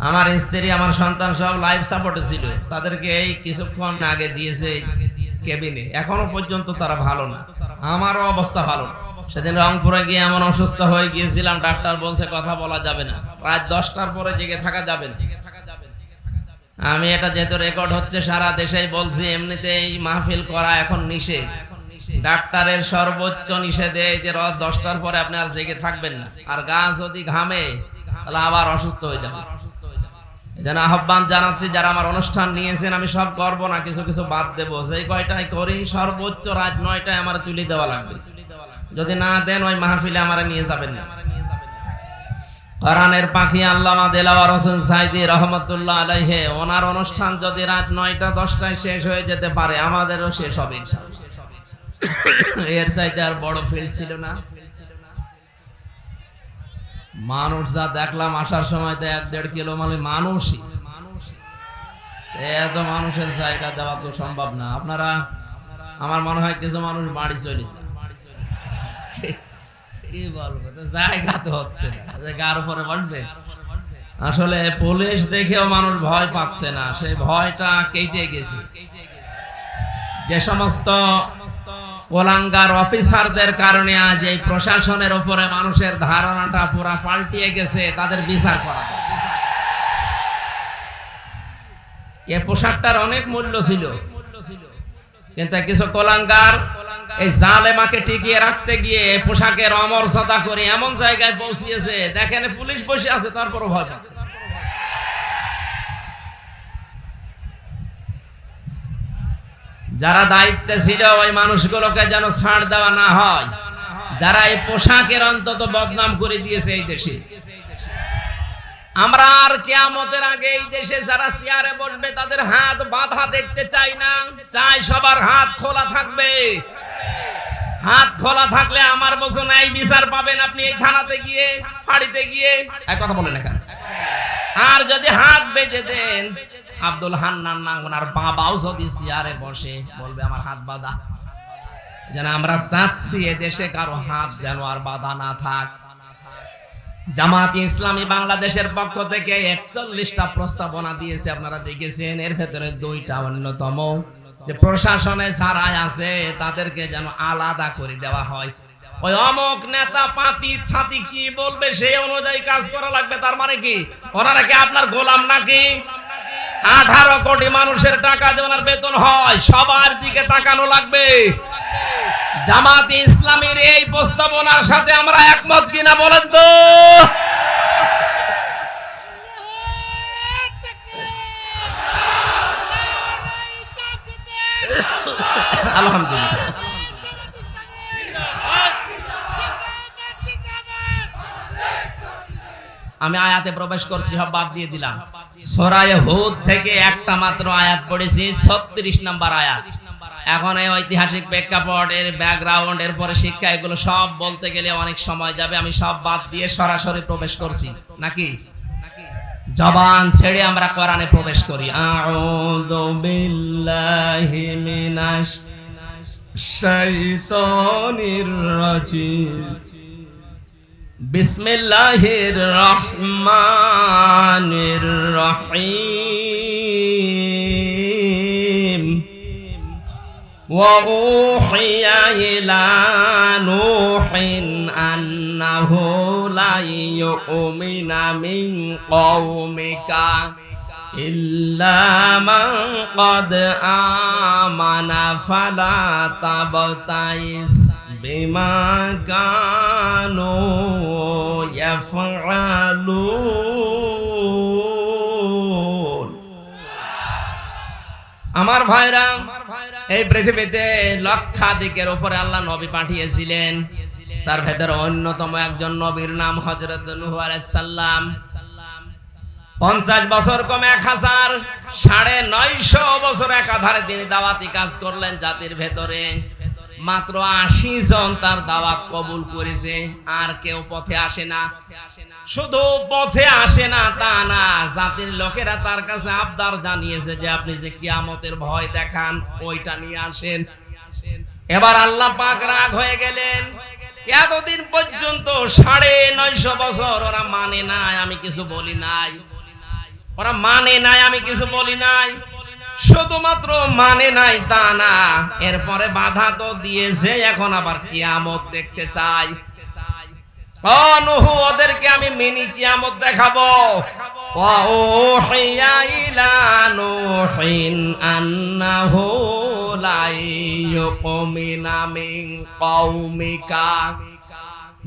আমার স্ত্রী আমার সন্তান সব লাইফ সাপোর্টে ছিল, তাদেরকে এই কিছুক্ষণ আগে দিয়েছে কেবিনে, এখনো পর্যন্ত তারা ভালো না, আমারও অবস্থা ভালো না। সেদিন রংপুরে গিয়ে এমন অসুস্থ হয়ে গিয়েছিলাম, ডাক্তার বলছে কথা বলা যাবে না, রাত 10টার পরে জেগে থাকা যাবে না। আমি এটা যেহেতু রেকর্ড হচ্ছে সারা দেশেই বলছি, এমনিতেই মাহফিল করা এখন নিষেধ, ডাক্তারের সর্বোচ্চ নিষেধে যে রাত 10টার পরে আপনি আর জেগে থাকবেন না, আর গা যদি ঘামে তাহলে আবার অসুস্থ হয়ে যাবে। এজন্য আহ্বান জানাচ্ছি, যারা আমার অনুষ্ঠান নিয়েছেন, আমি সব করবো না, কিছু কিছু বাদ দেবো, যেই কয়টাই করি সর্বোচ্চ রাত 9টায় আমার তুলে দেওয়া লাগবে। যদি না দেন ওই মাহফিলে আমার নিয়ে যাবেন না। কোরআনের পাখি আল্লামা দেলাওয়ার হোসেন সাইদি রহমতুল্লাহ আলাইহি, ওনার অনুষ্ঠান যদি রাত 9টা 10টায় শেষ হয়ে যেতে পারে, আমাদেরও শেষ হবে ইনশাআল্লাহ। এর চাইতে আর বড় ফিল্ড ছিল না। মানুষ যা দেখলাম আসার সময় তো 1-1.5 কিলো মানে মানুষই, এত মানুষের জায়গা দেওয়া তো সম্ভব না। আপনারা, আমার মনে হয় কিছু মানুষ বাড়ি চলে যায়, কি বলবো, তো জায়গা তো হচ্ছে না, জায়গার উপরে বসবে। আসলে পুলিশ দেখেও মানুষ ভয় পাচ্ছে না, সেই ভয়টা কেটে গেছে। যে সমস্ত কোলাঙ্গার অফিসারদের কারণে আজ এই প্রশাসনের উপরে মানুষের ধারণাটা পুরা পাল্টিয়ে গেছে, তাদের বিচার করা। এই পোশাকটার অনেক মূল্য ছিল, কিন্তু কিছু কোলাঙ্গার এই জালেমাকে টিকিয়ে রাখতে গিয়ে পোশাকের অমর্যাদা করে এমন জায়গায় পৌঁছিয়েছে, দেখেন পুলিশ বসে আছে তারপরও ভয় পাচ্ছে। যারা দায়িত্বে ছিল ওই মানুষগুলোকে যেন ছাড় দেওয়া না হয়, যারা এই পোশাকের অন্তত বদনাম করে দিয়েছে এই দেশে। আমরা আর কিয়ামতের আগে এই দেশে যারা চেয়ারে বসবে তাদের হাত বাঁধা দেখতে চাই না, চাই সবার হাত খোলা থাকবে। হাত খোলা থাকলে আমার বছর এই বিচার পাবেন আপনি এই থানাতে গিয়ে, ফাঁড়িতে গিয়ে, এক কথা বলেন এখানে। আর যদি হাত বেঁধে দেন, আব্দুল হান্নান না ওনার বাবাও যদি চেয়ারে বসে বলবে আমার হাত বাঁধা। যেন আমরা চাচ্ছি এদেশে কারো হাত যেন আর বাঁধা না থাক। জামাত ইসলামী বাংলাদেশের পক্ষ থেকে 41টা প্রস্তাবনা দিয়েছে, আপনারা দেখেছেন। এর ভেতরে 2টা অন্যতম, যে প্রশাসনে যারা আছে তাদেরকে যেন আলাদা করে দেওয়া হয়। ওই অমক নেতা পাতি ছাতি কি বলবে সেই অনুযায়ী কাজ করা লাগবে। তার মানে কি ওনারা কি আপনার গোলাম নাকি? 18 কোটি মানুষের টাকা দিয়ে ওনার বেতন হয়, সবার দিকে তাকানো লাগবে। জামাত ইসলামীর এই প্রস্তাবনার সাথে আমরা একমত কিনা বলেন তো? আলহামদুলিল্লাহ। আমি আয়াতে প্রবেশ করছি, সব বাদ দিয়ে দিলাম। সূরা হুদ থেকে একটা মাত্র আয়াত পড়েছি, 36 নম্বর আয়াত। এখন এই ঐতিহাসিক প্রেক্ষাপট, এর ব্যাকগ্রাউন্ড, এর পরে শিক্ষা, এগুলো সব বলতে গেলে অনেক সময় যাবে। আমি সব বাদ দিয়ে সরাসরি প্রবেশ করছি, নাকি জবান ছেড়ে আমরা কোরআনে প্রবেশ করি। আউযু বিল্লাহি মিনাশ শাইতানির রাজিম। বিসমিল্লাহির রহমানির রহিম। ওয়া উহিয়া ইলা নূহিন আন্নাহু লা ইউমিনা মিন কওমিকা ইল্লা মান ক্বাদ আমানা ফালা তাবতাইস বিমা কানু ইয়াফআলুন। আমার ভাইরা, এই পৃথিবীতে লক্ষাধিকের উপরে আল্লাহ নবী পাঠিয়েছিলেন। তার ভেতরে অন্যতম একজন নবীর নাম হযরত নূহ আলাইহিস সালাম। 50 বছর কম 1000, 950 বছর একাধারে তিনি দাওয়াতি কাজ করলেন জাতির ভেতরে। মাত্র 80 জন তার দাওয়াত কবুল করেছে, আর কেউ পথে আসে না। শুধু পথে আসে না তা না, জাতির লোকেরা তার কাছে আবদার জানিয়েছে যে আপনি যে কিয়ামতের ভয় দেখান ওইটা নিয়ে আসেন। এবার আল্লাহ পাক রাগ হয়ে গেলেন। এতদিন পর্যন্ত 950 বছর ওরা মানে নাই, আমি কিছু বলি নাই। ওরা মানে নাই, আমি কিছু বলি নাই, শুধুমাত্র মানে নাই তা না, এরপরে বাধা তো দিয়েছে, এখন আবার কিয়ামত দেখতে চাই। ও নূহ, ওদেরকে আমি মিনি কিয়ামত দেখাবো। ওয়া উহিয়া ইলা নূহিন আন্নাহু লা ইউমিনা মিন কওমিকা।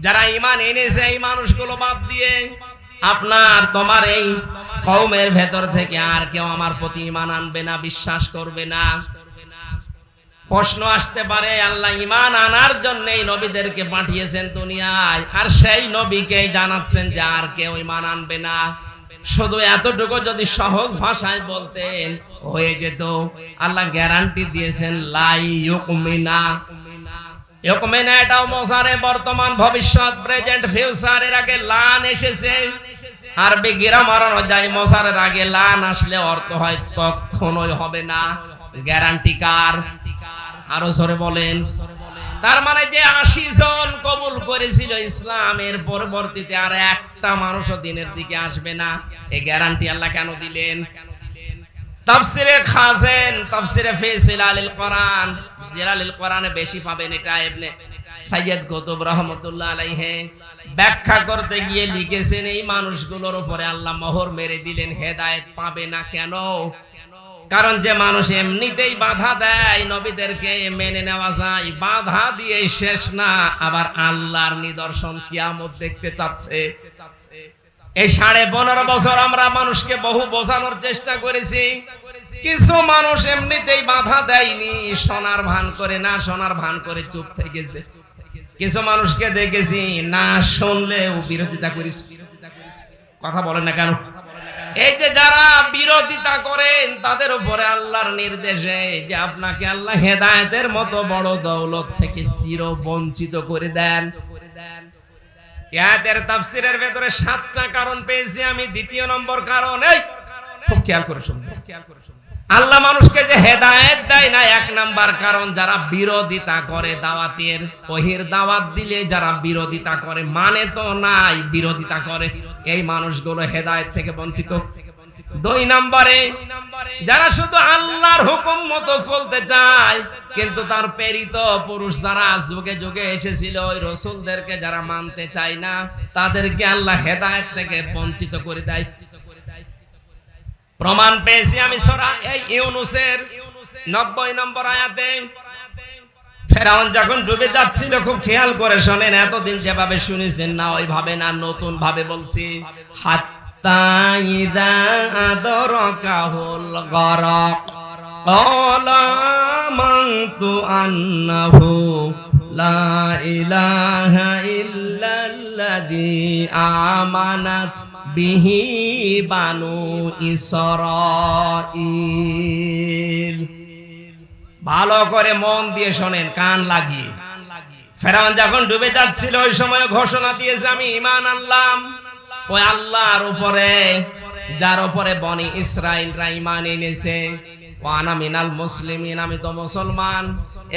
যারা ঈমান এনেছে এই মানুষগুলো বাদ দিয়ে তোমার এই কওমের ভেতর থেকে আর কেউ আমার প্রতি ঈমান আনবে না, বিশ্বাস করবে না। প্রশ্ন আসতে পারে, আল্লাহ ঈমান আনার জন্য এই নবীদেরকে পাঠিয়েছেন দুনিয়ায়, আর সেই নবীকেই জানাচ্ছেন যে আর কেউ ঈমান আনবে না। শুধু এতটুকু যদি সহজ ভাষায় বলতেন হয়ে যেত। আল্লাহ গ্যারান্টি দিয়েছেন লা ইউমিনা। ইউমিনা এটাও মোসারে বর্তমান ভবিষ্যৎ, প্রেজেন্ট ফিউচার, এর আগে লান এসেছে। আরবি গ্রামার অনুযায়ী মোসারের আগে লান আসলে অর্থ হয় কখনোই হবে না। গ্যারান্টি কার? আরো জোরে বলেন। তার মানে যে 80 জন কবুল করেছিল ইসলামের, পরবর্তীতে আর একটা মানুষও দিনের দিকে আসবে না, এই গ্যারান্টি আল্লাহ কেন দিলেন? তাফসিরে খাজেন, তাফসিরে ফি জিলালিল কোরআন, জিলালিল কোরআনে বেশি পাবেন এটা। ইবনে সাইয়্যিদ কুতুব রাহমাতুল্লাহ আলাইহি ব্যাখ্যা করতে গিয়ে লিখেছেন এই মানুষগুলোর উপরে আল্লাহ মোহর মেরে দিলেন, হেদায়েত পাবে না। কেন? কারণ যে মানুষ এমনিতেই বাধা দেয় নবীদেরকে মেনে নেওয়া যায়, বাধা দিয়ে শেষ না, আবার আল্লাহর নিদর্শন কিয়ামত দেখতে চাচ্ছে। এই 15.5 বছর আমরা মানুষকে বহু বোঝানোর চেষ্টা করেছি। কিছু মানুষ এমনিতেই বাধা দেয়নি, শোনার ভান করে, না শোনার ভান করে চুপ থেকেছে। কিছু মানুষকে দেখেছি না শুনলেও বিরোধিতা করিস। কথা বলেন না কেন? এই যে যারা বিরোধিতা করেন তাদের উপরে আল্লাহর নির্দেশে যে আপনাকে আল্লাহ হেদায়েতের মতো বড় দৌলত থেকে চির বঞ্চিত করে দেন। আয়াতের তাফসীরের ভেতরে 7টা কারণ পেয়েছি আমি। দ্বিতীয় নম্বর কারণ, এই খুব খেয়াল করে শুনুন, আল্লাহ মানুষকে যে হেদায়েত দেয় না, 1 নাম্বার কারণ যারা বিরোধিতা করে দাওয়াতের, ওহির দাওয়াত দিলে যারা বিরোধিতা করে, মানে তো নাই, বিরোধিতা করে, এই মানুষগুলো হেদায়েত থেকে বঞ্চিত। 2 নম্বরে যারা শুধু আল্লাহর হুকুম মতো চলতে চায়, কিন্তু তার প্রেরিত পুরুষ যারা যুগে যুগে এসেছিল ওই রাসূলদেরকে যারা মানতে চায় না, তাদেরকে আল্লাহ হেদায়েত থেকে বঞ্চিত করে দেয়। প্রমাণ পেয়েছি আমি সূরা ইউনূসের 90 নম্বর আয়াতে। ফেরাউন যখন ডুবে যাচ্ছিল, খুব খেয়াল করে শোনেন, এতদিন যেভাবে শুনেছেন না ওইভাবে না, নতুন ভাবে বলছি। হাত্তা ইযা আদরাকাহুল গরাক ক্বালা আমানতু আন্নাহু লা ইলাহা ইল্লাল্লাযী আমানাত বিহি বানু ইসরাঈল। ভালো করে মন দিয়ে শোনেন, কান লাগিয়ে। ফেরাউন যখন ডুবে যাচ্ছিল ওই সময় ঘোষণা দিয়েছে আমি ঈমান আনলাম ওই আল্লাহর উপরে যার উপরে বনি ইসরাঈলরা ঈমান এনেছে। ওয়া আনা মিনাল মুসলিমিন, আমি তো মুসলমান।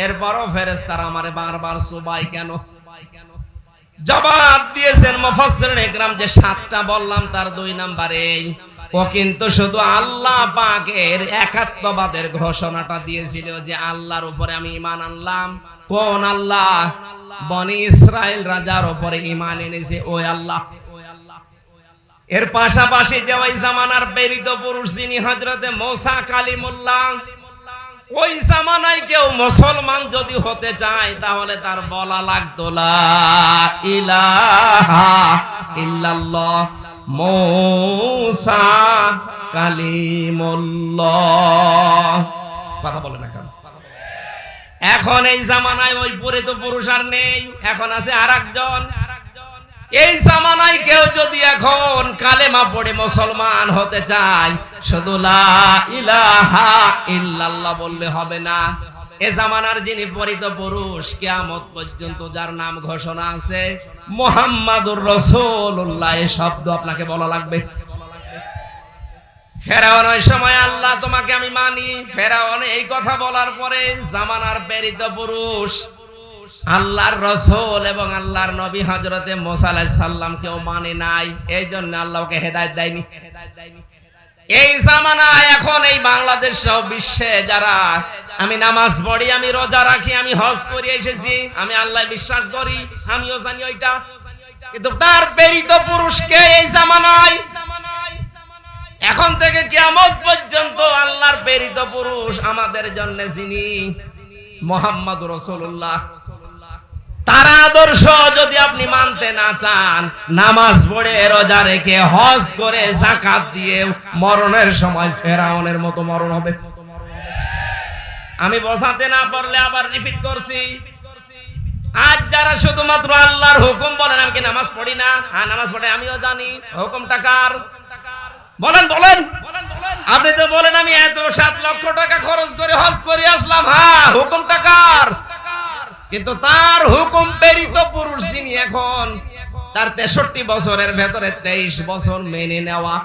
এরপরও ফেরেশতারা আমারে বারবার সুবাই কেন? জবাব দিয়েছেন মুফাসসিরিন ইকরাম যে 7টা বললাম তার 2 নম্বরে ও কিন্তু শুধু আল্লাহ পাকের একাত্মবাদের ঘোষণাটা দিয়েছিল যে আল্লাহর উপরে আমি ঈমান আনলাম। কোন আল্লাহ? বনি ইসরাঈল রাজার উপরে ঈমান এনেছে ওই আল্লাহ। এর পাশাপাশি যে ওই জামানার প্রেরিত পুরুষ যিনি হযরতে মুসা কালিমুল্লাহ, ওই জামানায় কেউ মুসলমান যদি হতে চায় তাহলে তার বলা লাগতো লা ইলাহা ইল্লাল্লাহ মুসা কালিমুল্লাহ। কথা বলে না কেন? এখন এই জামানায় ওই প্রেরিত পুরুষ আর নেই, এখন আছে আরেকজন। এই জামানায় কেউ যদি এখন কালেমা পড়ে মুসলমান হতে চায়, শুধু লা ইলাহা ইল্লাল্লাহ বললে হবে না। এ জামানার যিনি প্রেরিত পুরুষ, কিয়ামত পর্যন্ত যার নাম ঘোষণা আছে মুহাম্মাদুর রাসূলুল্লাহ, এই শব্দ আপনাকে বলা লাগবে। ফেরাউন ওই সময় আল্লাহ তোমাকে আমি মানি, ফেরাউন এই কথা বলার পরে জামানার প্রেরিত পুরুষ আল্লাহর রাসূল এবং আল্লাহর নবী হযরতে মুসা আলাইহিস সালাম কেউ মানে নাই, এই জন্য আল্লাহকে হেদায়েত দেয়নি। এই জামানায় এখন এই বাংলাদেশ সহ বিশ্বে যারা আমি নামাজ পড়ি, আমি রোজা রাখি, আমি হজ করে এসেছি, আমি আল্লাহ বিশ্বাস করি, আমিও জানি ওইটা, কিন্তু তার প্রেরিত পুরুষকে এই জামানায় এখন থেকে কিয়ামত পর্যন্ত আল্লাহর প্রেরিত পুরুষ আমাদের জন্য যিনি মুহাম্মদুর রাসূলুল্লাহ, তার আদর্শ যদি আপনি মানতে না চান, নামাজ পড়ে রোজা রেখে হজ করে যাকাত দিয়ে মরণের সময় ফেরাউনের মতো মরণ হবে। আমি বোঝাতে না পারলে আবার রিপিট করছি, আজ যারা শুধুমাত্র আল্লাহর হুকুম বলেন, আমি কি নামাজ পড়ি না? হ্যাঁ নামাজ পড়ে, আমিও জানি। হুকুমটা কার? বলেন বলেন। আপনি তো বলেন আমি এত 7 লক্ষ টাকা খরচ করে হজ করে আসলাম, হ্যাঁ হুকুমটা কার? কিন্তু তার হুকুম প্রেরিত পুরুষ যিনি, এখন তার 63 বছরের ভেতরে 23 বছর মেনে নেওয়া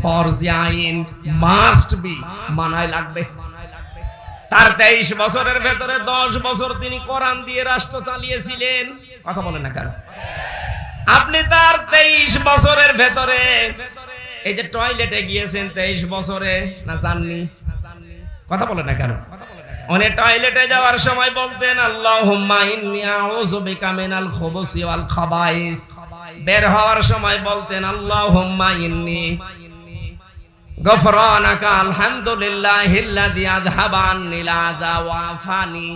ফরজ আইন, মাস্ট বি, মানায় লাগবে। তার 23 বছরের ভেতরে 10 বছর তিনি কোরআন দিয়ে রাষ্ট্র চালিয়েছিলেন, কথা বলেন না কেন? আপনি তার 23 বছরের ভেতরে এই যে টয়লেটে গিয়েছেন 23 বছরে, না জাননি? কথা বলেন না কেন? উনি টয়লেটে যাওয়ার সময় বলতেন আল্লাহুম্মা ইন্নী আউযু বিকা মিনাল খুবুসি ওয়াল খাবাইস। বের হওয়ার সময় বলতেন আল্লাহুম্মা ইন্নী গফরানাকা আলহামদুলিল্লাহিল্লাযী আযহাবা আন্নিল আযা ওয়া আফানি।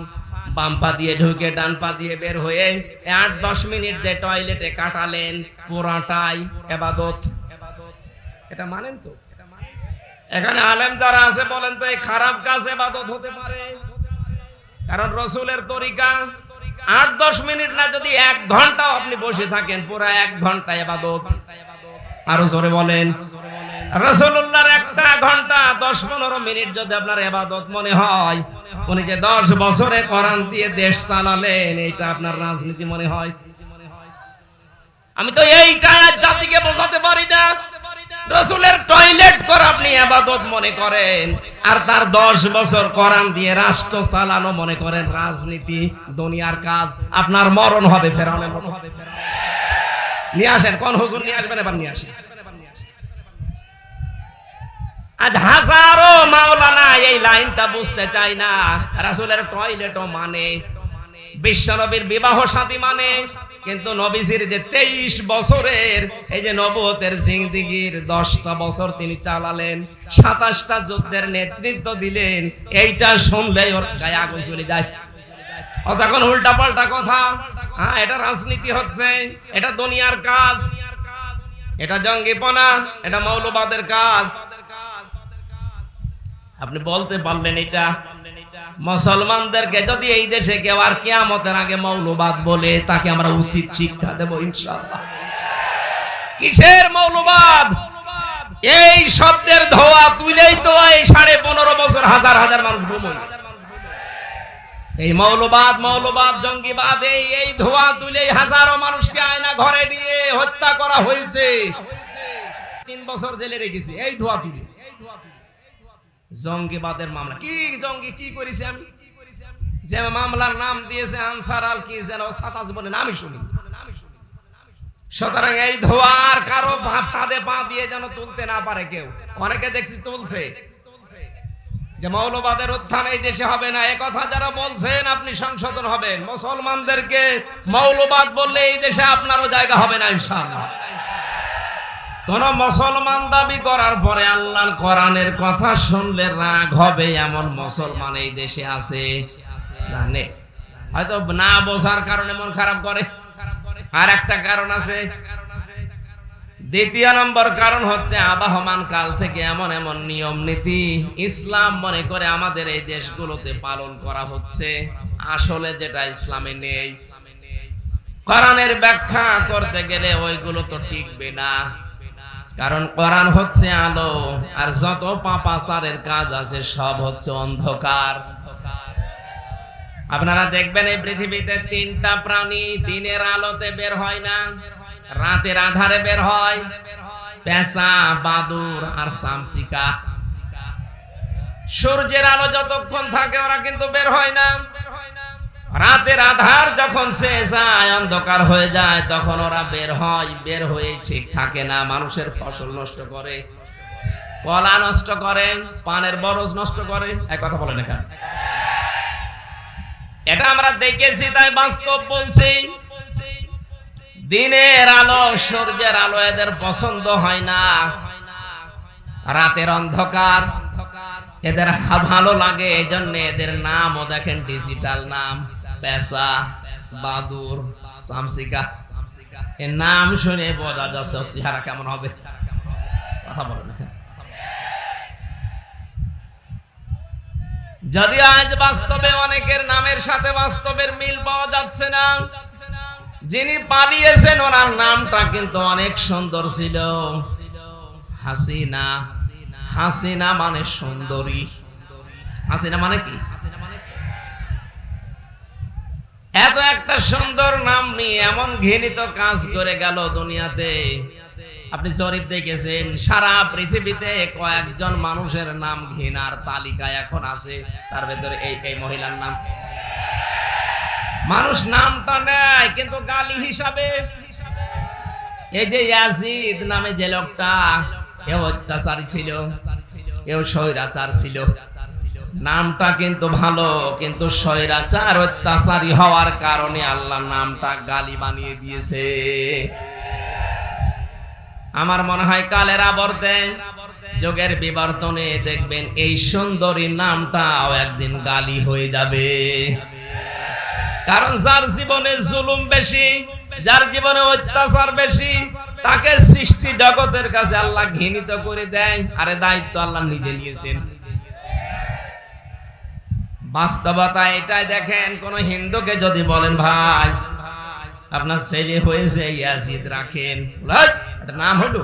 বাম পা দিয়ে ঢুকে ডান পা দিয়ে বের হয়ে 8-10 মিনিট যে টয়লেটে কাটালেন, পুরাটাই ইবাদত। এটা মানেন তো? এখানে আলেম যারা আছে বলেন তো এই খারাপ কাজ ইবাদত হতে পারে? কারণ রাসূলের তরিকা 8-10 মিনিট না, যদি 1 ঘন্টাও আপনি বসে থাকেন, পুরো 1 ঘন্টা ইবাদত। আরো জোরে বলেন। রাসূলুল্লাহর 1 ঘন্টা 10-15 মিনিট যদি আপনার ইবাদত মনে হয়, উনি যে 10 বছরে কোরআন দিয়ে দেশ চালালেন, এটা আপনার রাজনীতি মনে হয়? আমি তো এইটা জাতিকে বোঝাতে পারি না। রাসূলের টয়লেট করে আপনি ইবাদত মনে করেন, আর তার 10 বছর কোরআন দিয়ে রাষ্ট্র চালানো মনে করেন রাজনীতি, দুনিয়ার কাজ। আপনার মরণ হবে ফেরাউনের মতো। নিয়ে আসেন, কোন হুজুর নিয়ে আসবেন? এবার নিয়ে আসেন। আজ হাজারো মাওলানা এই লাইনটা বুঝতে চায় না। রাসূলের টয়লেটও মানে, বিশ্বনবীর বিবাহ শাদী মানে, কিন্তু নবীজির যে 23 বছরের এই যে নবুয়তের জিন্দেগির 10টা বছর তিনি চালালেন, 27টা যুদ্ধের নেতৃত্ব দিলেন, এইটা শুনলেই ওর গায়ে আগুন চলে যায়। ও তখন উল্টা পাল্টা কথা, হ্যাঁ এটা রাজনীতি হচ্ছে, এটা দুনিয়ার কাজ, এটা জঙ্গিপনা, এটা মৌলবাদের কাজ। আপনি বলতে পারলেন এটা? মুসলমানদেরকে যদি এই দেশে কেউ আর কিয়ামতের আগে মৌলবাদ বলে, তাকে আমরা উচিত শিক্ষা দেব ইনশাআল্লাহ। কিসের মৌলবাদ? এই শব্দের ধোয়া তুলেই তো এই 15.5 বছর হাজার হাজার মানুষ ঘুমোয়। এই মৌলবাদ, মৌলবাদ, জঙ্গিবাদ, এই ধোয়া তুলেই হাজারো মানুষকে আয়না ঘরে নিয়ে হত্যা করা হয়েছে। 3 বছর জেলে রেখেছে এই ধোয়া তুলে। জঙ্গিবাদের মামলা, কি জঙ্গি কি করেছি আমি? যে মামলার নাম দিয়েছে আনসার আল কি যেন সাতাজ বলে, আমি শুনি। সুতরাং এই ধোয়ার কারো ফাঁদে পা দিয়ে যেন তুলতে না পারে কেউ। অনেকে দেখছি তুলছে যে মৌলবাদের উত্থান এই দেশে হবে না। এ কথা যারা বলছেন আপনি সংশোধন হবেন। মুসলমানদেরকে মৌলবাদ বললে এই দেশে আপনারও জায়গা হবে না ইনশাআল্লাহ। কোন মুসলমান দাবি করার পরে আল্লাহর কোরআনের কথা শুনলে রাগ হবে এমন মুসলমান এই দেশে আছে না? নেই। হয়তো না বোঝার কারণে মন খারাপ করে। আর একটা কারণ আছে, দ্বিতীয় নম্বর কারণ হচ্ছে আবহমান কাল থেকে এমন এমন নিয়ম নীতি ইসলাম মনে করে আমাদের এই দেশগুলোতে পালন করা হচ্ছে, আসলে যেটা ইসলামে নেই। কোরআনের ব্যাখ্যা করতে গেলে ওইগুলো তো টিকবে না, কারণ কোরআন হচ্ছে আলো, আর যত পাপাচারের কাজ আছে সব হচ্ছে অন্ধকার। আপনারা দেখবেন এই পৃথিবীতে 3টা প্রাণী দিনের আলোতে বের হয় না, রাতের আধারে বের হয়, পেঁচা, বাদুড় আর শামসিকা। সূর্যের আলো যতক্ষণ থাকে ওরা কিন্তু বের হয় না। রাতের আধার যখন শেষ যায়, অন্ধকার হয়ে যায়, তখন ওরা বের হয়। বের হয়ে ঠিক থাকে না, মানুষের ফসল নষ্ট করে। কলা নষ্ট করে, পানের বরজ নষ্ট করে, এক কথা বলে না। এটা আমরা দেখেছি, তাই বাস্তব বলছি। দিনের আলো, সূর্যের আলো এদের পছন্দ হয় না, রাতের অন্ধকার এদের ভালো লাগে। এই জন্য এদের নামও দেখেন ডিজিটাল নাম, পেশা, বাদুর, শামসিকা। এর নাম শুনে বোঝা যাচ্ছে চেহারা কেমন হবে। কথা বলে না। যদি আজ বাস্তবে অনেকের নামের সাথে বাস্তবের মিল পাওয়া যাচ্ছে না, যিনি পালিয়েছেন ওনার নামটা কিন্তু অনেক সুন্দর ছিল, হাসিনা। হাসিনা মানে সুন্দরী। হাসিনা মানে কি? এত একটা সুন্দর নাম নিয়ে এমন ঘৃণিত কাজ করে গেল দুনিয়াতে। আপনি জরিপ দেখেছেন, সারা পৃথিবীতে কয়েকজন মানুষের নাম ঘৃণার তালিকায় এখন আছে, তার ভেতরে এই মহিলার নাম। মানুষ নামটা নেয় কিন্তু গালি হিসাবে। এই যে ইয়াজিদ নামে যে লোকটা, এও অত্যাচারী ছিল, এও স্বৈরাচার ছিল। নামটা কিন্তু ভালো, কিন্তু স্বৈরাচার অত্যাচারী হওয়ার কারণে আল্লাহ নামটা গালি বানিয়ে দিয়েছে। আমার মনে হয় কালের আবর্তে, যুগের বিবর্তনে দেখবেন এই সুন্দরী নামটাও একদিন গালি হয়ে যাবে। কারণ যার জীবনে জুলুম বেশি, যার জীবনে অত্যাচার বেশি, তাকে সৃষ্টি জগতের কাছে আল্লাহ ঘৃণিত করে দেয়। আরে দায়িত্ব আল্লাহ নিজে নিয়েছেন। বাস্তবতা এটাই। দেখেন, কোন হিন্দুকে যদি বলেন ভাই আপনার ছেলে হয়েছে ইয়াজিদ, রাখেন, এটা নাম হলো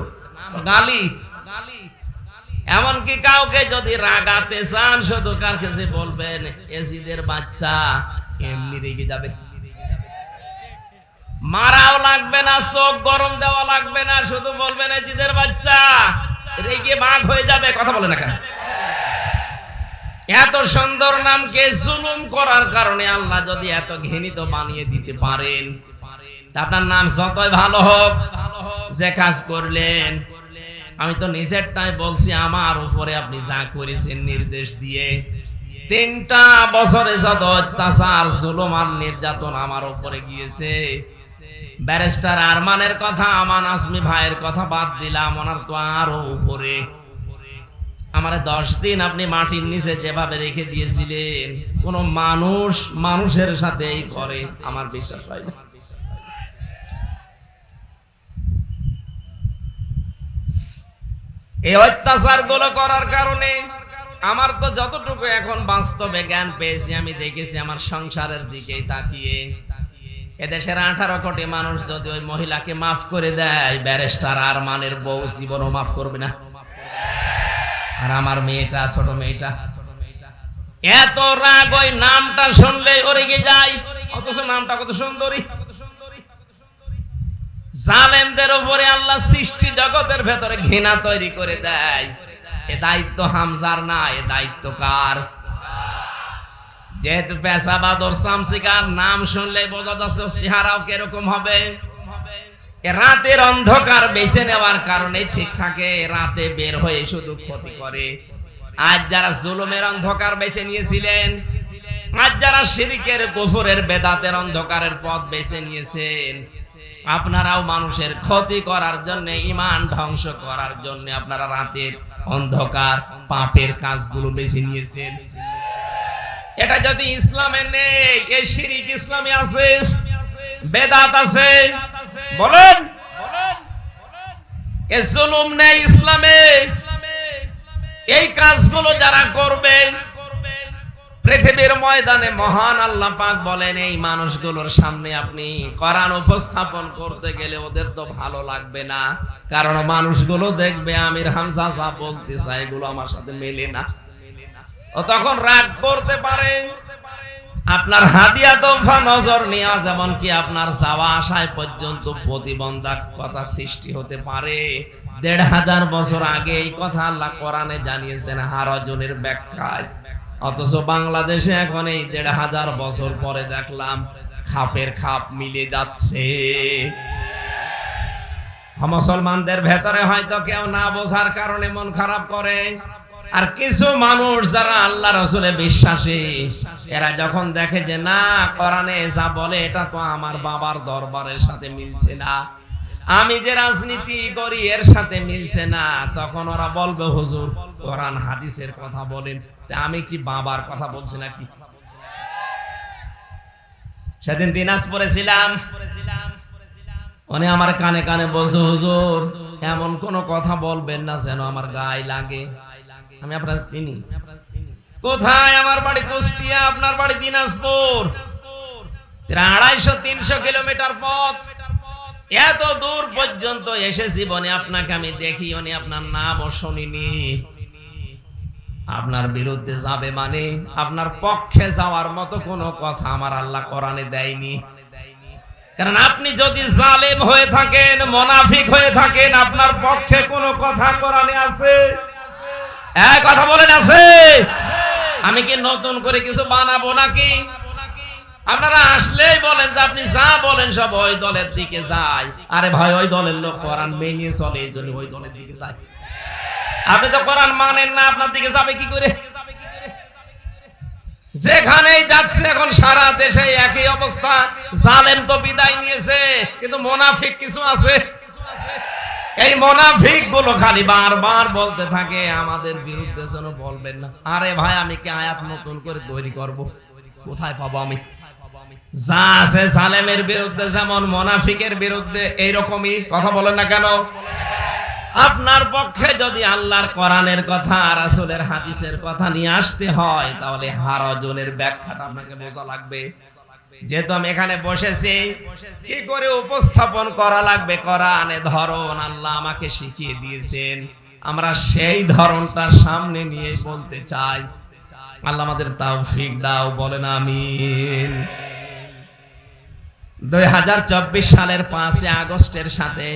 গালি। এমনকি কাউকে যদি রাগাতে চান, শুধু কার কাছে বলবেন ইয়াজিদের বাচ্চা, এমনি রেগে যাবে। মারাও লাগবে না, চোখ গরম দেওয়া লাগবে না, শুধু বলবেন ইয়াজিদের বাচ্চা, রেগে বাঘ হয়ে যাবে। কথা বলে না কেন? এত সুন্দর নামকে জুলুম করার কারণে আল্লাহ যদি এত ঘৃণিত বানিয়ে দিতে পারেন, আপনার নাম যতই ভালো হোক, যে কাজ করলেন, আমি তো নিজেরটাই বলছি, আমার উপরে আপনি যা করেছেন নির্দেশ দিয়ে, 3টা বছরে যত অত্যাচার, জুলুম আর নির্যাতন আমার উপরে গিয়েছে। ব্যারিস্টার আরমানের কথা, আমান আজমি ভাইয়ের কথা বাদ দিলাম, ওনার তো আরো উপরে। আমার 10 দিন আপনি মাটির নিচে যেভাবে রেখে দিয়েছিলেন, কোন মানুষ মানুষের সাথে এই করে, আমার বিশ্বাস হয় না। এই অত্যাচার গুলো করার কারণে আমার তো যতটুকু এখন বাস্তবে জ্ঞান পেয়েছি, আমি দেখেছি আমার সংসারের দিকে তাকিয়ে, এদেশের 18 কোটি মানুষ যদি ওই মহিলাকে মাফ করে দেয়, ব্যারিস্টার আরমানের বউ জীবনও মাফ করবে না। আর আমার মেয়েটা, ছোট মেয়েটা, এত রাগ ওই নামটা শুনলে ওরে গিয়ে যায়, অথচ নামটা কত সুন্দরী। জালেমদের উপরে আল্লাহ সৃষ্টি জগতের ভেতরে ঘৃণা তৈরি করে দেয়। এ দায়িত্ব হামজার না, এ দায়িত্ব কার? যেহেতু পেশাবাদর শামসিকার নাম শুনলে বোঝা যাচ্ছে চেহারাও কিরকম হবে। রাতের অন্ধকার বেছে নেওয়ার কারণে ঠিক থাকে, রাতে বের হয়ে শুধু ক্ষতি করে। আজ যারা জুলুমের অন্ধকার বেছে নিয়েছিলেন, আজ যারা শিরকের, কুফরের, বেদাতের অন্ধকারের পথ বেছে নিয়েছেন, আপনারাও মানুষের ক্ষতি করার জন্য, ঈমান ধ্বংস করার জন্য আপনারা রাতের অন্ধকার পাপের কাজগুলো বেছে নিয়েছেন। এটা যদি ইসলামে নেই, এই শিরক ইসলামে আছে, বেদাত আছে, বলেন এ জুলুম নেই ইসলামে। এই কাজগুলো যারা করবেন, পৃথিবীর ময়দানে মহান আল্লাহ পাক বলেন, এই মানুষগুলোর সামনে আপনি কোরআন উপস্থাপন করতে গেলে ওদের তো ভালো লাগবে না, কারণ মানুষগুলো দেখবে আমির হামজা যা বলতে চায় এগুলো আমার সাথে মেলে না। ও তখন রাগ করতে পারে। আপনার হাদিয়া তোফা, নজর নেওয়া, যেমন কি আপনার যাওয়া আসায় পর্যন্ত প্রতিবন্ধকতা সৃষ্টি হতে পারে। 1500 বছর আগে এই কথা আল্লাহ কোরআনে জানিয়েছেন হারজনের ব্যাখ্যায়। অথচ বাংলাদেশে এখন এই 1500 বছর পরে দেখলাম খাপের খাপ মিলে যাচ্ছে। মুসলমানদের ভেতরে হয়তো কেউ না বোঝার কারণে মন খারাপ করে, আর কিছু মানুষ যারা আল্লাহ রাসূলে বিশ্বাসী, এরা যখন দেখে যে না কোরআনে যা বলে এটা তো আমার বাবার দরবারের সাথে মিলছে না, আমি যে রাজনীতি করি এর সাথে মিলছে না, তখন ওরা বলবে হুজুর কোরআন হাদিসের কথা বলেন, আমি কি বাবার কথা বলছি নাকি? সেদিন দিনাজপুরে ছিলাম, উনি আমার কানে কানে বলছে হুজুর এমন কোন কথা বলবেন না যেন আমার গায়ে লাগে। আমি আপনার চিনি। কোথায়? আমার বাড়ি কুষ্টিয়া, আপনার বাড়ি দিনাজপুর। 250-300 কিলোমিটার পথ, এত দূর পর্যন্ত এসে জীবনে আপনাকে আমি দেখি, উনি আপনার নামও শুনিনি। আপনার বিরুদ্ধে যাবে মানে আপনার পক্ষে যাওয়ার মতো কোনো কথা আমার আল্লাহ কোরআনে দেয়নি। কারণ আপনি যদি জালেম হয়ে থাকেন, মুনাফিক হয়ে থাকেন, আপনার পক্ষে কোনো কথা কোরআনে আছে? এক কথা বলেন আছে? আমি কি নতুন করে কিছু বানাবো নাকি? আপনারা আসলেই বলেন যে আপনি যা বলেন সব ওই দলের দিকে যায়। আরে ভাই, ওই দলের লোক কোরআন মেনে চলে, এই জন্য ওই দলের দিকে যায়। আপনি তো কোরআন মানেন না, আপনার দিকে যাবে কি করে? যেখানেই যাচ্ছে এখন সারা দেশে একই অবস্থা। জালেম তো বিদায় নিয়েছে, কিন্তু মুনাফিক কিছু আছে। এই মুনাফিক গুলো খালি বারবার বলতে থাকে আমাদের বিরুদ্ধে যেন বলবেন না। আরে ভাই, আমি কি আয়াত নতুন করে তৈরি করব? কোথায় পাবো আমি? যা আছে জালেমের বিরুদ্ধে যেমন মুনাফিকের বিরুদ্ধে এইরকমই কথা বলেন না কেন? আপনার পক্ষে যদি আল্লাহর কোরআনের কথা, রাসূলের হাদিসের কথা নিয়ে আসতে হয়, তাহলে হারজনের ব্যাখ্যাটা আপনাকে বোঝা লাগবে। যেহেতু আমি এখানে বসেছি, কি করে উপস্থাপন করা লাগবে কোরআনে ধরন আল্লাহ আমাকে শিখিয়ে দিয়েছেন, আমরা সেই ধরনটার সামনে নিয়ে বলতে চাই। আল্লাহ আমাদের তৌফিক দাও, বলেন আমিন। 2024 সালের 5 আগস্টের সাথে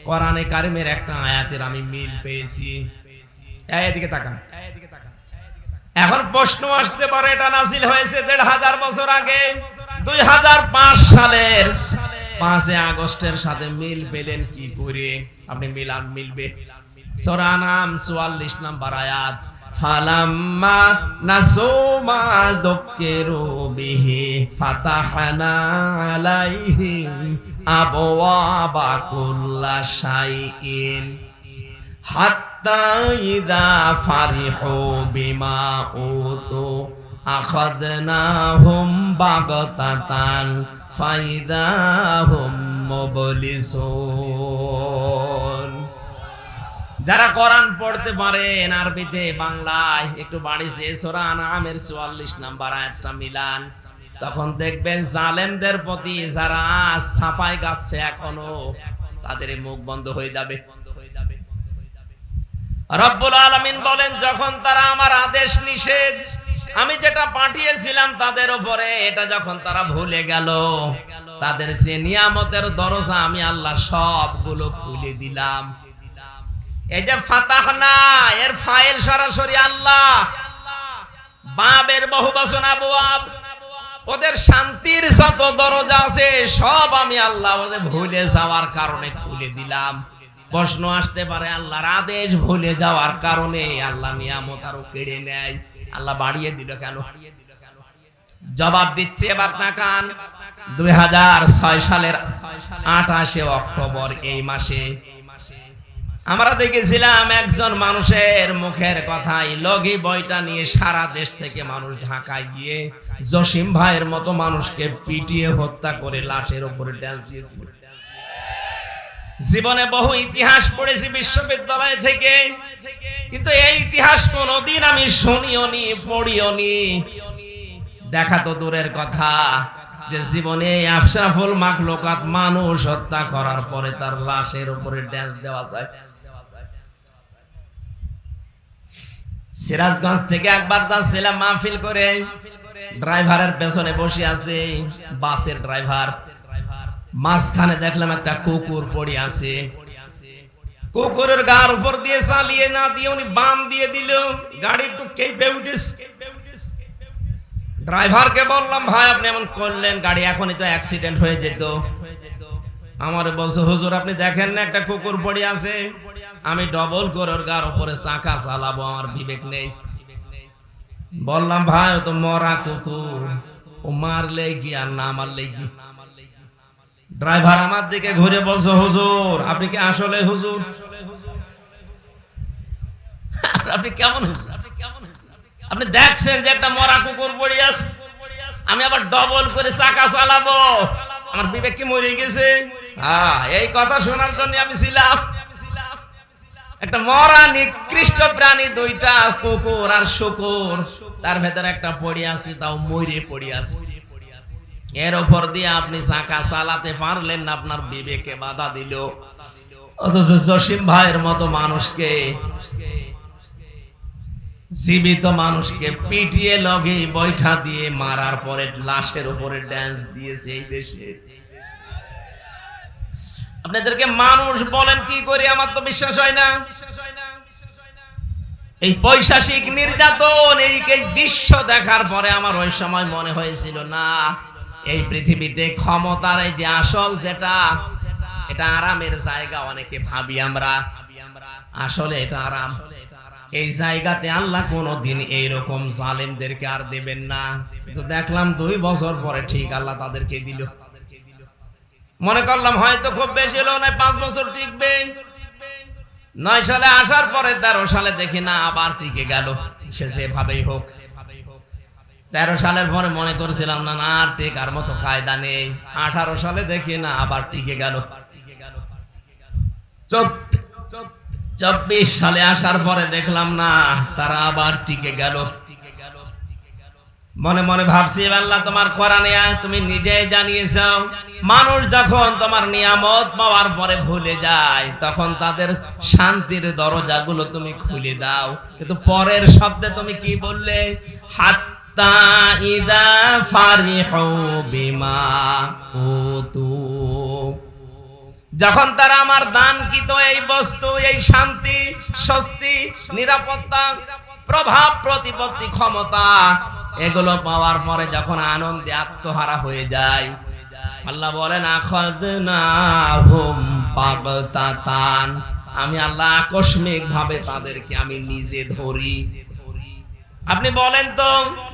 কোরআনে কারিমের একটা আয়াতের আমি মিল পেয়েছি। এদিকে তাকান। এখন প্রশ্ন আসতে পারে এটা নাযিল হয়েছে 1500 বছর আগে, 2005 সালের 5 আগস্টের সাথে মিল পেলেন কি করে? আপনি মিলান, মিলবে। সূরা নাম 44 নম্বর আয়াত, ফালাম্মা নাসু মা যুকিরু বিহি ফাতাহনা আলাইহিম আবওয়াবা কুল্লা শাইইন হাত্তা ইযা ফারিহু বিমা উতু আখাযনাহুম বাগতাতান ফাইযা হুম মুবলিসুন। যারা কোরআন পড়তে পারেন আরবিতে, বাংলায় একটু বাড়িছে সূরা আনআমের 44 নম্বর আয়াতটা মিলান, তখন দেখবেন জালেমদের প্রতি যারা ছাপাই গাচ্ছে এখনো, তাদের মুখ বন্ধ হয়ে যাবে। রব্বুল আলামিন বলেন, যখন তারা আমার আদেশ নিষেধ আমি যেটা পাঠিয়েছিলাম তাদের উপরে, এটা যখন তারা ভুলে গেল, তাদের যে নিয়ামতের দরজা আমি আল্লাহ সবগুলো খুলে দিলাম। এই যে ফাতাহনা, এর ফাইল সরাসরি আল্লাহ, বাবের বহুবচন আবওয়াব, ওদের শান্তির যত দরজা আছে সব আমি আল্লাহ ওদের ভুলে যাওয়ার কারণে খুলে দিলাম। প্রশ্ন আসতে পারে আল্লাহর আদেশ ভুলে যাওয়ার কারণে আল্লাহ নিয়ামত আরো কেড়ে নেয়, আল্লাহ বাড়িয়ে দিল কেন? জবাব দিচ্ছে, এবার তাকান। 2006 সালের 28 অক্টোবর এই মাসে আমরা দেখেছিলাম একজন মানুষের মুখের কথাই লগি বইটা নিয়ে সারা দেশ থেকে মানুষ ঢাকায় গিয়ে জসিম ভাইয়ের মতো মানুষকে পিটিয়ে হত্যা করে লাশের উপরে ড্যান্স দিয়েছিল। জীবনে বহু ইতিহাস পড়েছি বিশ্ববিদ্যালয় থেকে, কিন্তু এই ইতিহাস কোনোদিন আমি শুনিওনি, পড়িওনি। দেখা তো দূরের কথা, যে জীবনে আশরাফুল মাখলুকাত মানুষ হত্যা করার পরে তার লাশের উপরে ড্যান্স দেওয়া যায়। সিরাজগঞ্জ থেকে একবার যাচ্ছিলাম মাহফিল করে, ড্রাইভারের পেছনে বসে আছে বাসের ড্রাইভার, মাঝখানে দেখলাম একটা কুকুর পড়ে আছে। কুকুরের গার উপর দিয়ে চালিয়ে না দিয়ে উনি বাম দিয়ে দিল, গাড়ি একটু কেঁপে উঠেছে। ড্রাইভারকে বললাম, ভাই আপনি এমন করলেন, গাড়ি এখনই তো অ্যাক্সিডেন্ট হয়ে যেত। আমারে বলছে হুজুর আপনি দেখেন না একটা কুকুর পড়ে আছে, আমি ডবল করে ওর গার উপরে চাকা চালাবো, আমার বিবেক নেই। বললাম ভাই ও তো মরা কুকুর, ও মারলে কি আর না মারলে কি। ড্রাইভার আমার দিকে ঘুরে বলছে হুজুর আপনি কি আসলে হুজুর? আপনি কেমন হুজুর? আপনি দেখছেন যে একটা মরা কুকুর পড়ে আছে, আমি আবার ডবল করে চাকা চালাবো, আমার বিবেক কি মরে গেছে? এই কথা শোনার জন্য আমি ছিলাম। একটা মরা নিকৃষ্ট প্রাণী, দুইটা কুকুর আর শুকুর, তার ভেতরে একটা পড়ে আছে, তাও মরে পড়ে আছে। এর উপর দিয়ে আপনি চাকা চালাতে পারলেন না, আপনার বিবেকে বাধা দিল। অথচ জসিম ভাইয়ের মতো মানুষকে, জীবিত মানুষকে পিটিয়ে লগে বৈঠা দিয়ে মারার পরে লাশের উপরে ড্যান্স দিয়েছে এই দেশে। আপনাদেরকে মানুষ বলেন কি করি, আমার তো বিশ্বাস হয় না। এই পৈশাচিক নির্যাতন, এই দৃশ্য দেখার পরে আমার ওই সময় মনে হয়েছিল না, এই পৃথিবীতে ক্ষমতার এই যে আসল যেটা, এটা আরামের জায়গা। অনেকে ভাবি আমরা আসলে এটা আরাম, এই জায়গাতে আল্লাহ কোনদিন এইরকম জালেমদেরকে আর দেবেন না। কিন্তু দেখলাম 2 বছর পরে ঠিক আল্লাহ তাদেরকে দিল। মনে করলাম হয়তো খুব বেশি হলো না, 5 বছর টিকবে। 9 সালে আসার পরে 13 সালে দেখি না আবার টিকে গেল, সে যেভাবেই হোক। 13 সালের পরে মনে করেছিলাম না না আর টেকার মতো কায়দা নেই। 18 সালে দেখি না আবার টিকে গেল। 24 সালে আসার পরে দেখলাম না তারা আবার টিকে গেল। মনে মনে ভাবছি আল্লাহ তোমার কোরআনে তুমি নিজেই জানিয়েছো, মানুষ যখন তোমার নিয়ামত পাওয়ার পরে ভুলে যায় তখন তাদের শান্তির দরজাগুলো তুমি খুলে দাও। কিন্তু পরের শব্দে তুমি কি বললে? হাত্তা ইযা ফারিহু বিমা উতু, যখন তারা আমার দানকৃত এই বস্তু, এই শান্তি, স্বস্তি, নিরাপত্তা, প্রভাব প্রতিপত্তি, ক্ষমতা, এগুলো পাওয়ার পরে যখন আনন্দে আত্মহারা হয়ে যায়, আল্লাহ বলেন আখাযনাহুম বাগতাতান, আমি আল্লাহ আকস্মিক ভাবে তাদেরকে আমি নিজে ধরি। আপনি বলেন তো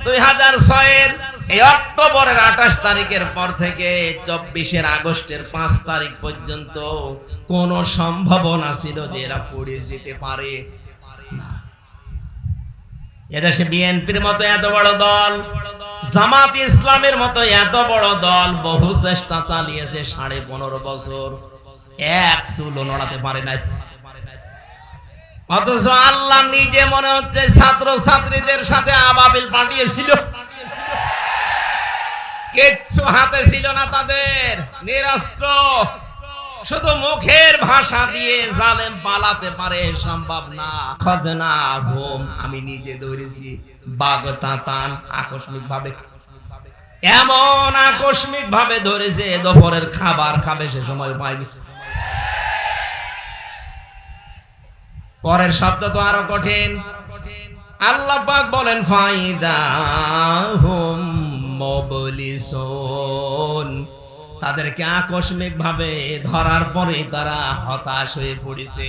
2006 এই অক্টোবরের 28 তারিখের পর থেকে 24 আগস্টের 5 তারিখ পর্যন্ত কোন সম্ভাবনা ছিল যে এরা পড়ে যেতে পারে? এদেশে বিএনপির মতো এত বড় দল, জামাত ইসলামের মতো এত বড় দল বহু চেষ্টা চালিয়েছে 15.5 বছর, এক চুলও নড়াতে পারে নাই। অথচ আল্লাহ নিজে মনে হচ্ছে ছাত্র ছাত্রীদের সাথে আবাবিল পাঠিয়েছিল, কিচ্ছু হাতে ছিল না তাদের, নিরস্ত্র, শুধু মুখের ভাষা দিয়ে জালেম পালাতে পারে, সম্ভব না। খাযনাহুম, আমি নিজে ধরেছি, বাগতাতান, আকস্মিক ভাবে, এমন আকস্মিক ভাবে ধরেছে দুপুরের খাবার খাবে সে সময় পায়নি। পরের শব্দ তো আরো কঠিন। আল্লাহ পাক বলেন ফাইদাহুম মুবলিসুন, তাদেরকে আকস্মিক ভাবে ধরার পরে তারা হতাশ হয়ে পড়েছে।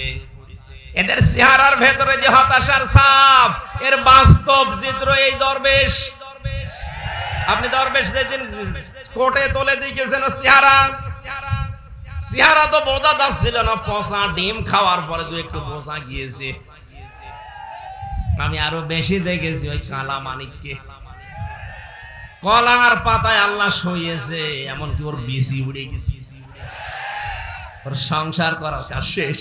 এদের চেহারার ভেতরে যে হতাশার ছাপ, এর বাস্তব চিত্র এই দরবেশ। আপনি দরবেশ যেদিন কোটে তোলে দেখেছেন চেহারা তো বোঝা যাচ্ছিল না, পচা ডিম খাওয়ার পরে তো একটু বোঝা গিয়েছে। আমি আরো বেশি দেখেছি ওই কালা মানিককে, কলার পাতায় আল্লাহ শুইয়েছে, এমনকি ওর বিসি উড়ে গেছে, ওর সংসার করার কাজ শেষ।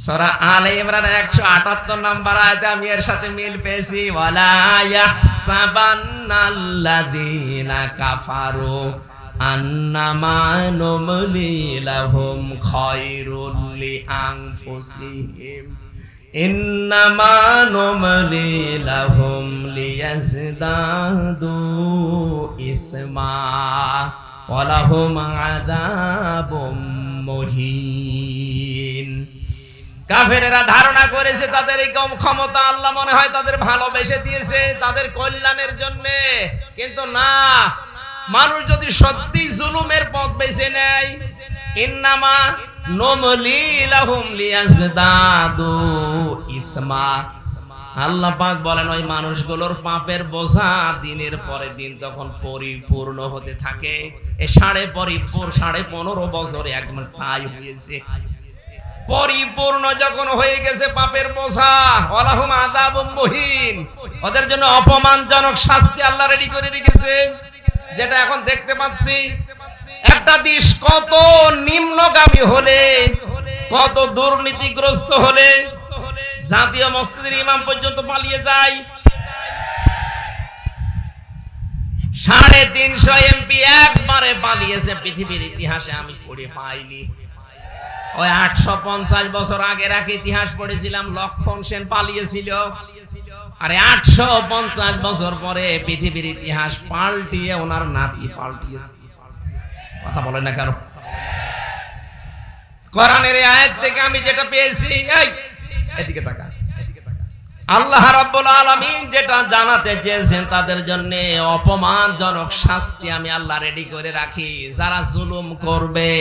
সূরা আলে ইমরান 178 নম্বর আয়াতে আমি এর সাথে মিল পেয়েছি, ওয়ালা ইয়াহসাবান্নাল্লাযীনা কাফারু আন্নামা নুমলি লাহুম খায়রুল লিআনফুসিহিম ইন্নামা নুমলি লাহুম লিয়াজদাদু ইসমা ওয়া লাহুম আযাবুম মুহিন। কাফেরেরা ধারণা করেছে তাদের এই কম ক্ষমতা আল্লাহ মনে হয় তাদের ভালোবেসে দিয়েছে তাদের কল্যাণের জন্য, কিন্তু না, মানুষ যদি সত্যি জুলুমের পথ বেছে নেয়, ইন্নামা নুমলি লাহুম লিয়াজদাদু ইসমা, আল্লাহ পাক বলেন ওই মানুষগুলোর পাপের বোঝা দিনের পরে দিন তখন পরিপূর্ণ হতে থাকে। এ 15.5 বছরে একদম ঠাই হয়েছে, পরিপূর্ণ যখন হয়ে গেছে পাপের বোঝা, ওয়ালাহুম আযাবুম মুহিন, ওদের জন্য অপমানজনক শাস্তি আল্লাহ রেডি করে রেখেছে। যেটা এখন দেখতে পাচ্ছি, একটা দেশ কত নিম্নগামী হলে, কত দুর্নীতিগ্রস্ত হলে জাতীয় মসজিদের ইমাম পর্যন্ত পালিয়ে যায়। 350 এমপি একবারে পালিয়েছে, পৃথিবীর ইতিহাসে আমি পড়ে পাইনি। ওই 850 বছর আগের এক ইতিহাস পড়েছিলাম, লক্ষণ সেন পালিয়েছিল। আরে 850 বছর পরে পৃথিবীর ইতিহাস পাল্টিয়ে ওনার নাতি পাল্টিয়েছে। কথা বলেন না কেন? কোরআনের এই আয়াত থেকে আমি যেটা পেয়েছি, এই এদিকে তাকান, আল্লাহ রাব্বুল আলামিন যেটা জানাতে চেয়েছেন তাদের জন্য অপমানজনক শাস্তি আমি আল্লাহ রেডি করে রাখি, যারা জুলুম করবে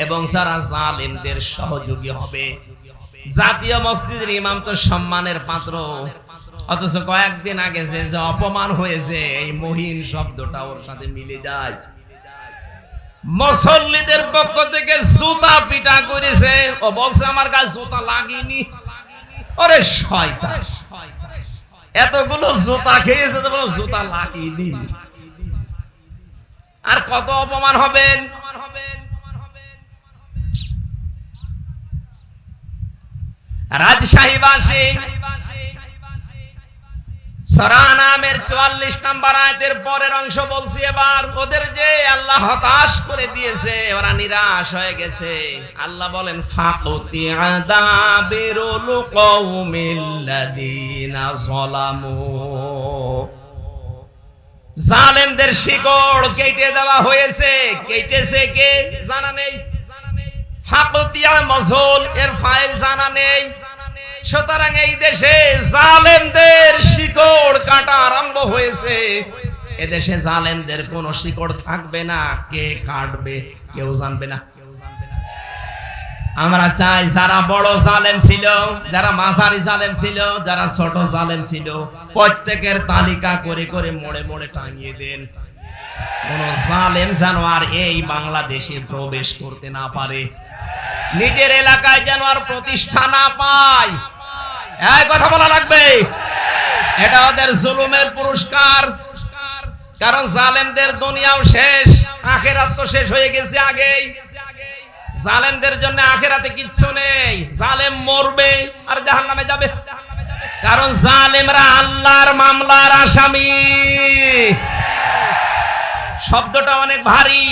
এবং যারা জালিমদের সহযোগী হবে। জাতীয় মসজিদের ইমাম তো সম্মানের পাত্র, অথচ কয়েকদিন আগে যে অপমান হয়েছে, এই মহিন শব্দটা ওর সাথে মিলে যায়। মুসল্লিদের পক্ষ থেকে জুতা পিটা করেছে, ও বলছে আমার গায়ে জুতা লাগেনি। ওরে শয়তান, এতগুলো জুতা খেয়েছে তো বলো জুতা লাগেনি। আর কত অপমান হবেন। রাজশাহীবাসী সূরা আনামের 44 নম্বর আয়াতের পরের অংশ বলছি এবার, ওদের যে আল্লাহ হতাশ করে দিয়েছে, ওরা নিরাশ হয়ে গেছে। আল্লাহ বলেন ফাকুতিয়া দাবিরুল কওমিল্লাযিনা যালামু, জালেমদের শিকড় কেটে দেওয়া হয়েছে। কেটেছে কে জানা নেই, ফাকুতিয়া মজহুল, এর ফাইল জানা নেই। সুতরাং এই দেশে জালেমদের শিকড় কাটা আরম্ভ হয়েছে। এদেশে জালেমদের কোনো শিকড় থাকবে না, কে কাটবে কেউ জানবে না। আমরা চাই যারা বড় জালেম ছিল, যারা মাঝারি জালেম ছিল, যারা ছোট জালেম ছিল, প্রত্যেকের তালিকা করে করে মোড়ে মোড়ে টাঙিয়ে দেন। কোন জালেম যেন আর এই বাংলাদেশে প্রবেশ করতে না পারে, নিজের এলাকায় যেন আর প্রতিষ্ঠা না পায়। এই কথা বলা লাগবে, এটা ওদের জুলুমের পুরস্কার। কারণ জালেমদের দুনিয়াও শেষ, আখিরাত তো শেষ হয়ে গেছে আগেই। জালেমদের জন্য আখিরাতে কিচ্ছু নেই, জালেম মরবে আর জাহান্নামে যাবে। কারণ জালেমরা আল্লাহর মামলার আসামি। শব্দটা অনেক ভারী।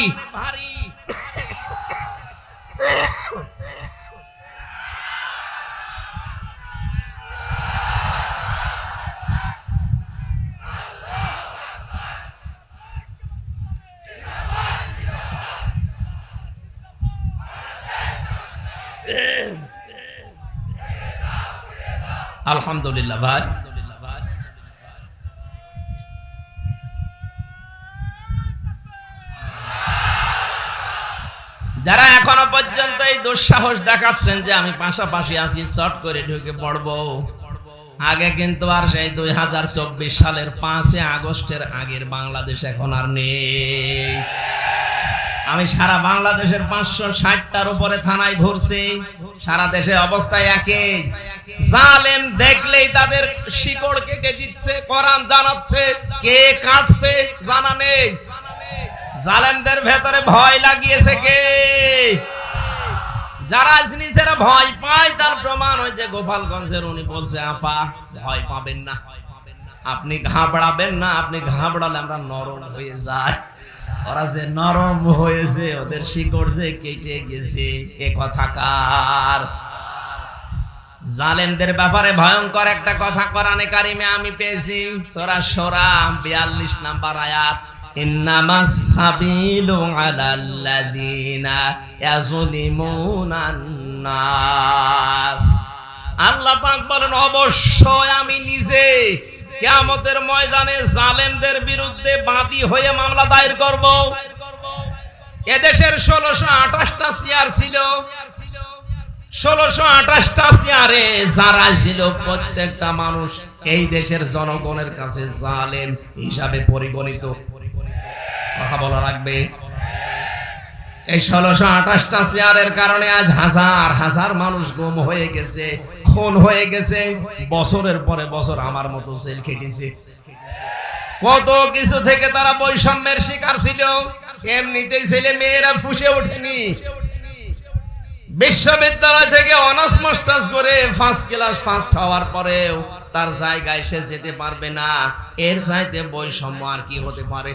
আলহামদুলিল্লাহ ভাই, যারা এখনো পর্যন্ত এই দুঃসাহস দেখাচ্ছেন যে আমি পাশাপাশি আছি, চট করে ঢুকে পড়বো, আগে কিন্তু আর সেই 2024 সালের 5 আগস্টের আগের বাংলাদেশ এখন আর নেই। আমি সারা বাংলাদেশের 560টার উপরে থানায় ঘুরছি, সারা দেশে অবস্থায় একই। জালেম দেখলেই তাদের শিকড় কেটে দিচ্ছে, কোরআন জানাচ্ছে, কে কাটছে জানা নেই। জালেমদের ভেতরে ভয় লাগিয়েছে কে? যারা নিজেরা ভয় পায় তার প্রমাণ ওই যে গোপালগঞ্জের উনি বলছে, আপা ভয় পাবেন না, আপনি ঘাবড়াবেন না, আপনি ঘাবড়ালে আমরা নরম হয়ে যায়। ওরা যে নরম হয়েছে, ওদের শিকড় যে কেটে গেছে, এ কথাকার। জালেমদের ব্যাপারে ভয়ঙ্কর একটা কথা কোরআনে কারিমে আমি পেয়েছি, সূরা শূরা 42 নম্বর আয়াত, ইন্নামাস সাবিলু আলাল্লাযিনা ইয়াযলিমুনান নাস। আল্লাহ পাক বলেন অবশ্যই আমি নিজে কিয়ামতের ময়দানে জালেমদের বিরুদ্ধে বাদী হয়ে মামলা দায়ের করব। এদেশের 1628টা চেয়ার ছিল, 1628টা চেয়ারে যারা ছিল প্রত্যেকটা মানুষ এই দেশের জনগণের কাছে জালেম হিসাবে পরিগণিত। কথা বলা লাগবে। এই 1628টা চেয়ারের কারণে আজ হাজার হাজার মানুষ গুম হয়ে গেছে, খুন হয়ে গেছে, বছরের পরে বছর আমার মতো জেল খেটেছে। কত কিছু থেকে তারা বৈষম্যের শিকার ছিল। এমনিতেই ছেলে মেয়েরা ফুসে ওঠেনি। বিশ্ববিদ্যালয় থেকে অনার্স মাস্টার্স করে ফার্স্ট ক্লাস ফার্স্ট হওয়ার পরেও তার জায়গায় সে যেতে পারবে না। এর চাইতে বৈষম্য আর কি হতে পারে?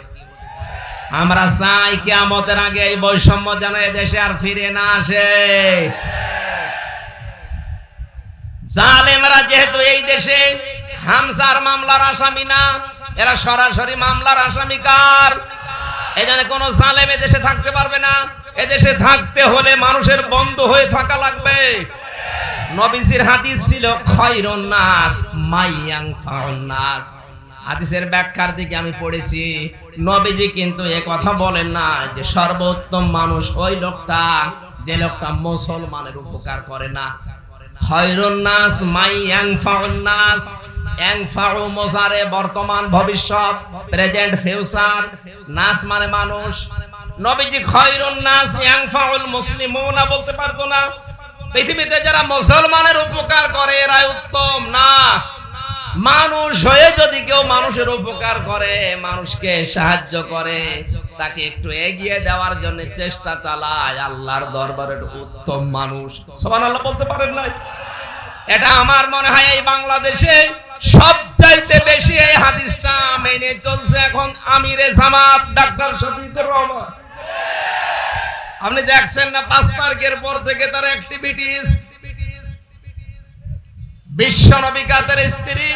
আমরা চাই কিয়ামতের আগে এই বৈষম্য যেন এদেশে আর ফিরে না আসে। জালেমরা যেহেতু এই দেশে হামজার মামলার আসামি না, এরা সরাসরি মামলার আসামি। কার? এখানে কোন জালেম এদেশে থাকতে পারবে না। এদেশে থাকতে হলে মানুষের বন্ধু হয়ে থাকা লাগবে। নবীজির হাদিস ছিল খায়রুন নাস মাইয়ানফাউন নাস। হাদিসের ব্যাখ্যার দিকে আমি পড়েছি, নবীজি কিন্তু এ কথা বলেন না যে সর্বোত্তম মানুষ ওই লোকটা যে লোকটা মুসলমানের উপকার করে না। খায়রুন নাস মাইয়ানফাউন নাস। ইয়ানফাউ মুজারে বর্তমান ভবিষ্যৎ, প্রেজেন্ট ফিউচার, নাস মানে মানুষ। নবীজি খায়রুন নাস ইয়ানফাউল মুসলিমুনা বলতে পারতো না। পৃথিবীতে যারা মুসলমানের উপকার করে এরাই উত্তম না। মানুষ হয়ে যদি কেউ মানুষের উপকার করে, মানুষকে সাহায্য করে, তাকে একটু এগিয়ে দেওয়ার জন্য চেষ্টা চালায়, আল্লাহর দরবারে উত্তম মানুষ। সুবহানাল্লাহ বলতে পারেন না? এটা আমার মনে হয় এই বাংলাদেশে সবচাইতে বেশি এই হাদিসটা মেনে চলছে এখন আমিরে জামাত ডাক্তার শফিকুর রহমান। আপনি দেখছেন না 5 তারিখের পর থেকে তার অ্যাক্টিভিটিস। বিশ্ব নবী কাদের স্ত্রী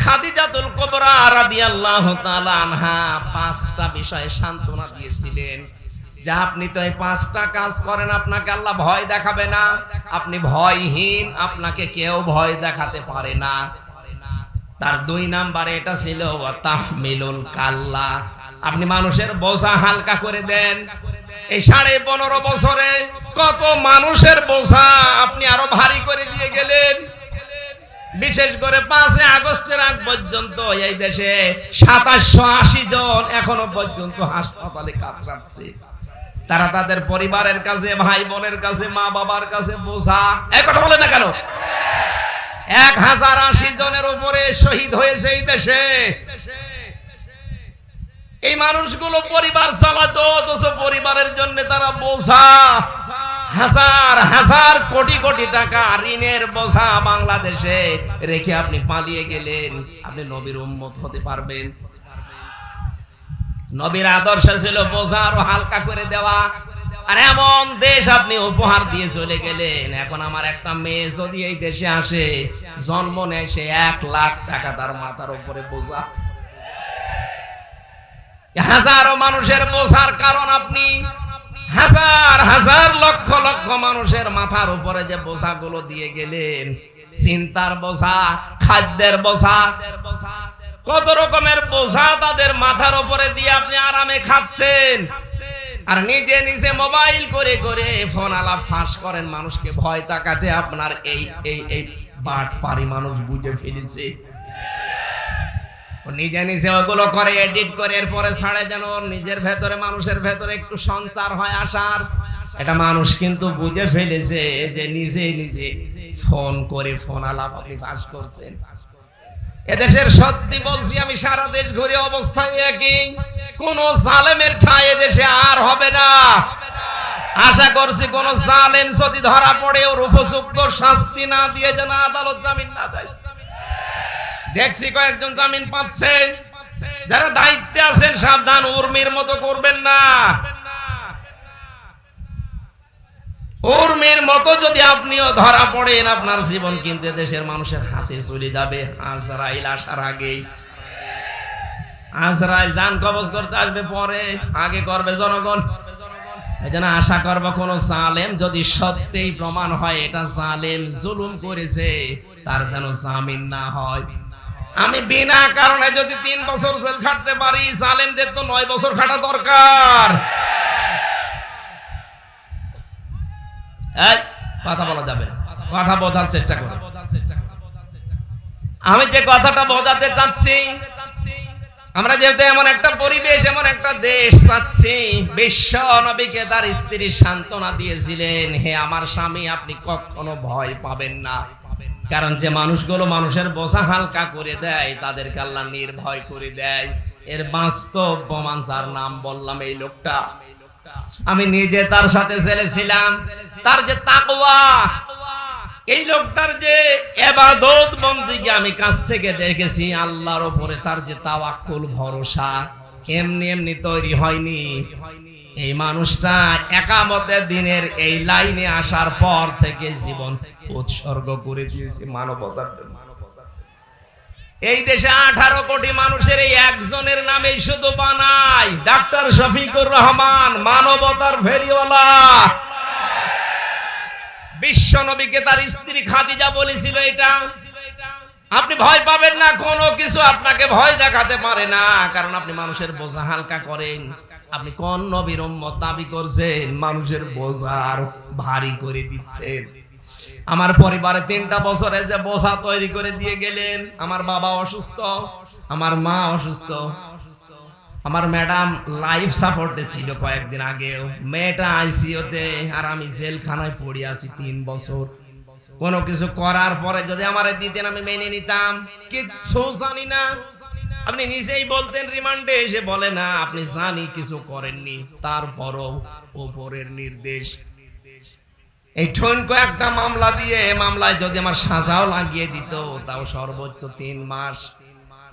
খাদিজাতুল কুবরা রাদিয়াল্লাহু তাআলা আনহা 5টা বিষয়ে সান্ত্বনা দিয়েছিলেন যে আপনি তো এই 5টা কাজ করেন, আপনাকে আল্লাহ ভয় দেখাবে না। আপনি ভয়হীন, আপনাকে কেউ ভয় দেখাতে পারে না। তার 2 নম্বরে এটা ছিল ওয়া তাহমিলুল কাল্লা। আপনি মানুষের বোঝা হালকা করে দেন। এই 15.5 বছরে কত মানুষের বোঝা আপনি আরো ভারী করে দিয়ে গেলেন। বিশেষ করে 5 আগস্টের আগ পর্যন্ত এই দেশে 2780 জন এখনো পর্যন্ত হাসপাতালে কাতরাচ্ছে। তারা তাদের পরিবারের কাছে, ভাই বোনের কাছে, মা বাবার কাছে বোঝা। এই কথা বলে না কেন? 1080 জনের উপরে শহীদ হয়েছে এই দেশে। এই মানুষগুলো পরিবার চালাতো, অথচ পরিবারের জন্য তারা বোঝা। হাজার হাজার কোটি কোটি টাকা ঋণের বোঝা বাংলাদেশে রেখে আপনি পালিয়ে গেলেন। আপনি নবীর উম্মত হতে পারবেন? নবীর আদর্শ ছিল বোঝা আরো হালকা করে দেওয়া। আর এমন দেশ আপনি উপহার দিয়ে চলে গেলেন। এখন আমার একটা মেয়ে যদি এই দেশে আসে, জন্ম নেয়, সে 1 লাখ টাকা তার মাথার উপরে বোঝা। হাজারো মানুষের বোঝার কারণ আপনি হাজার হাজার লক্ষ লক্ষ মানুষের মাথার উপরে যে বোঝাগুলো দিয়ে গেলেন, চিন্তার বোঝা, খাদ্যের বোঝা, কত রকমের বোঝা তাদের মাথার উপরে দিয়ে আপনি আরামে খাচ্ছেন। আর নিজে নিজে মোবাইল করে করে ফোন আলাপ ফাঁস করেন মানুষকে ভয় তাকাতে। আপনার এই এই এই বাটপারি মানুষ বুঝে ফেলেছে। নিজে নিজে ওগুলো করে, এডিট করে, এরপরে ছাড়ে যেন নিজের ভেতরে, মানুষের ভেতরে একটু সঞ্চার হয় আসার। এটা মানুষ কিন্তু বুঝে ফেলেছে যে নিজে নিজে ফোন করে ফোন আলাপ আপনি ফাঁস করছেন। এদেশের সত্যি বলছি আমি, সারা দেশ ঘুরে অবস্থায় একই। কোন জালেমের ঠাঁই এদেশে আর হবে না। আশা করছি কোন জালেম যদি ধরা পড়ে ওর উপযুক্ত শাস্তি না দিয়ে যেন আদালত জামিন না দেয়। দেখছি কয়েকজন জামিন পাচ্ছে। যারা দায়িত্বে আছেন সাবধান, উর্মির মতো করবেন না। উর্মির মতো যদি আপনিও ধরা পড়েন, আপনার জীবন কিন্তু দেশের মানুষের হাতে চলে যাবে আজরাইল আসার আগেই। আজরাইল জান কবজ করতে আসবে পরে, আগে করবে জনগণ। এজন্য আশা করব কোন জালেম যদি সত্যিই প্রমাণ হয় এটা জালেম জুলুম করেছে, তার যেন জামিন না হয়। আমি বিনা কারণে যদি 3 বছর জেল খাটতে পারি, জালেমদের তো 9 বছর খাটা দরকার। এই কথা বলা যাবে না, কথা বোঝার চেষ্টা করো। আমি যে কথাটা বোঝাতে চাচ্ছি, আমরা যেহেতু এমন একটা পরিবেশ, এমন একটা দেশ চাচ্ছি, বিশ্ব নবীকে তার স্ত্রী সান্ত্বনা দিয়েছিলেন, হে আমার স্বামী, আপনি কখনো ভয় পাবেন না, কারণ যে মানুষগুলো মানুষের বোঝা হালকা করে দেয় তাদেরকে আল্লাহ নির্ভয় করে দেয়। এর বাস্তব প্রমাণ, যার নাম বললাম, এই লোকটা। আমি নিজে তার সাথে ছিলাম। তার যে তাকওয়া, এই লোকটার যে ইবাদত বন্দেগী আমি কাছ থেকে দেখেছি, আল্লাহর উপরে তার যে তাওয়াক্কুল, ভরসা, এমনি এমনি তৈরি হয়নি। এই মানুষটা একামতের দিনের এই লাইনে আসার পর থেকে জীবন উৎসর্গ করে দিয়েছে মানবতার জন্য। এই দেশে 18 কোটি মানুষের এই একজনের নামে শুধু বানায় ডাক্তার শফিকুর রহমান, মানবতার ফেরিওয়ালা। বিশ্ব নবীকে তার স্ত্রী খাদিজা বলেছিল, এটা আপনি ভয় পাবেন না, কোনো কিছু আপনাকে ভয় দেখাতে পারে না, কারণ আপনি মানুষের বোঝা হালকা করেন। আপনি কোন নবীর উম্মত দাবি করছেন, মানুষের বোঝা ভারী করে দিচ্ছেন। আমার পরিবারে 3টা বছরে যে বোঝা তৈরি করে দিয়ে গেলেন, আমার বাবা অসুস্থ, আমার মা অসুস্থ, আমার ম্যাডাম লাইফ সাপোর্টে ছিল কয়েকদিন আগেও, মেয়েটা আইসিইউতে, আর আমি জেলখানায় পড়ে আছি 3 বছর। কোনো কিছু করার পরে যদি আমারে দিতেন আমি মেনে নিতাম, কিচ্ছু জানি না। আপনি নিজেই বলতেন রিমান্ডে এসে, বলে না আপনি জানি কিছু করেননি, তারপরও উপরের নির্দেশ। এই ঠনকো একটা মামলা দিয়ে, মামলায় যদি আমার সাজাও লাগিয়ে দিত, তাও সর্বোচ্চ 3 মাস।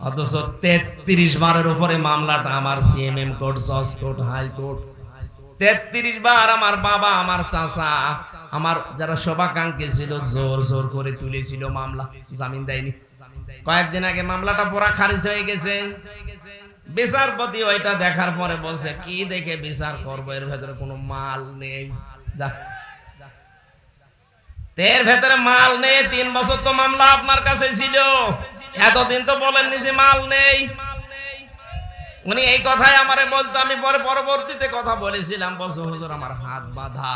অথচ 33 বারের উপরে মামলাটা আমার সিএমএম কোর্ট, জজ কোর্ট, হাইকোর্ট, 33 বার আমার বাবা, আমার চাচা, আমার যারা শুভাকাঙ্ক্ষী ছিল, জোর জোর করে তুলেছিল মামলা, জামিন দেয়নি। কয়েকদিন আগে মামলাটা পুরা খারিজ হয়ে গেছে। বিচারপতি ওইটা দেখার পরে বলছে, কি দেখে বিচার করবো, এর ভেতরে কোনো মাল নেই। এর ভেতরে মাল নেই, 3 বছর তো মামলা আপনার কাছে ছিল, এতদিন তো বলেননি যে মাল নেই। উনি এই কথাই আমারে বলতো, আমি পরে পরবর্তীতে কথা বলেছিলাম, বলছো হুজুর আমার হাত বাঁধা।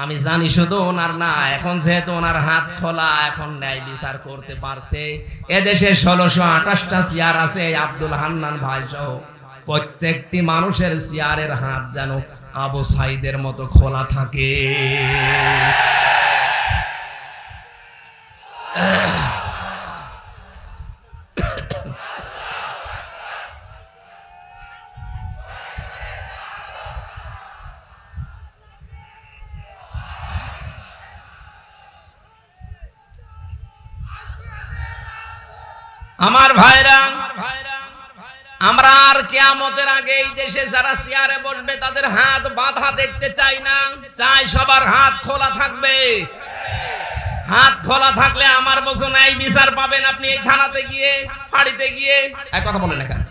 আমি জানি শুধু ওনার না, এখন যেহেতু ওনার হাত খোলা, এখন ন্যায় বিচার করতে পারছে। এদেশে 1628টা চেয়ার আছে, আব্দুল হান্নান ভাই সহ প্রত্যেকটি মানুষের চেয়ারের হাত যেন আবু সাইদের মতো খোলা থাকে। আমার ভাইরা, আমরা আর কিয়ামতের আগে এই দেশে যারা চেয়ারে বসবে তাদের হাত বাঁধা দেখতে চাই না, চাই সবার হাত খোলা থাকবে। হাত খোলা থাকলে আমার বছর এই বিচার পাবেন আপনি এই থানাতে গিয়ে, ফাঁড়িতে গিয়ে। এক কথা বলেন এখানে।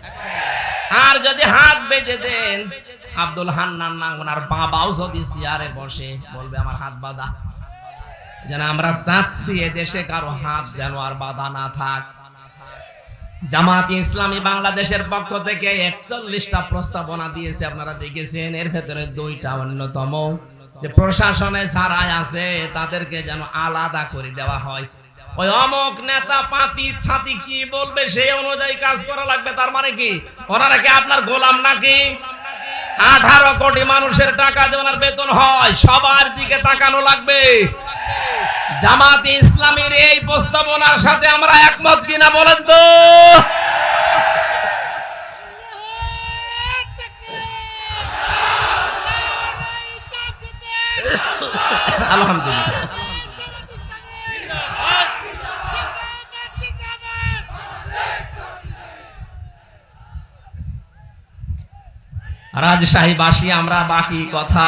আর যদি হাত বেঁধে দেন, আব্দুল হান্নান না ওনার বাবাও যদি চেয়ারে বসে, বলবে আমার হাত বাঁধা। যেন আমরা চাচ্ছি এদেশে কারো হাত যেন আর বাঁধা না থাক। জামাত ইসলামী বাংলাদেশের পক্ষ থেকে 41টা প্রস্তাবনা দিয়েছে, আপনারা দেখেছেন। এর ভেতরে 2টা অন্যতম, যে প্রশাসনে যারা আছে তাদেরকে যেন আলাদা করে দেওয়া হয়। ওই অমক নেতা পাতি ছাতি কি বলবে সেই অনুযায়ী কাজ করা লাগবে। তার মানে কি ওনারা কি আপনার গোলাম নাকি? 18 কোটি মানুষের টাকা দিয়ে ওনার বেতন হয়, সবার দিকে তাকানো লাগবে। জামাত ইসলামীর এই প্রস্তাবনার সাথে আমরা একমত কিনা বলেন তো? আলহামদুলিল্লাহ। রাজশাহীবাসী আমরা বাকি কথা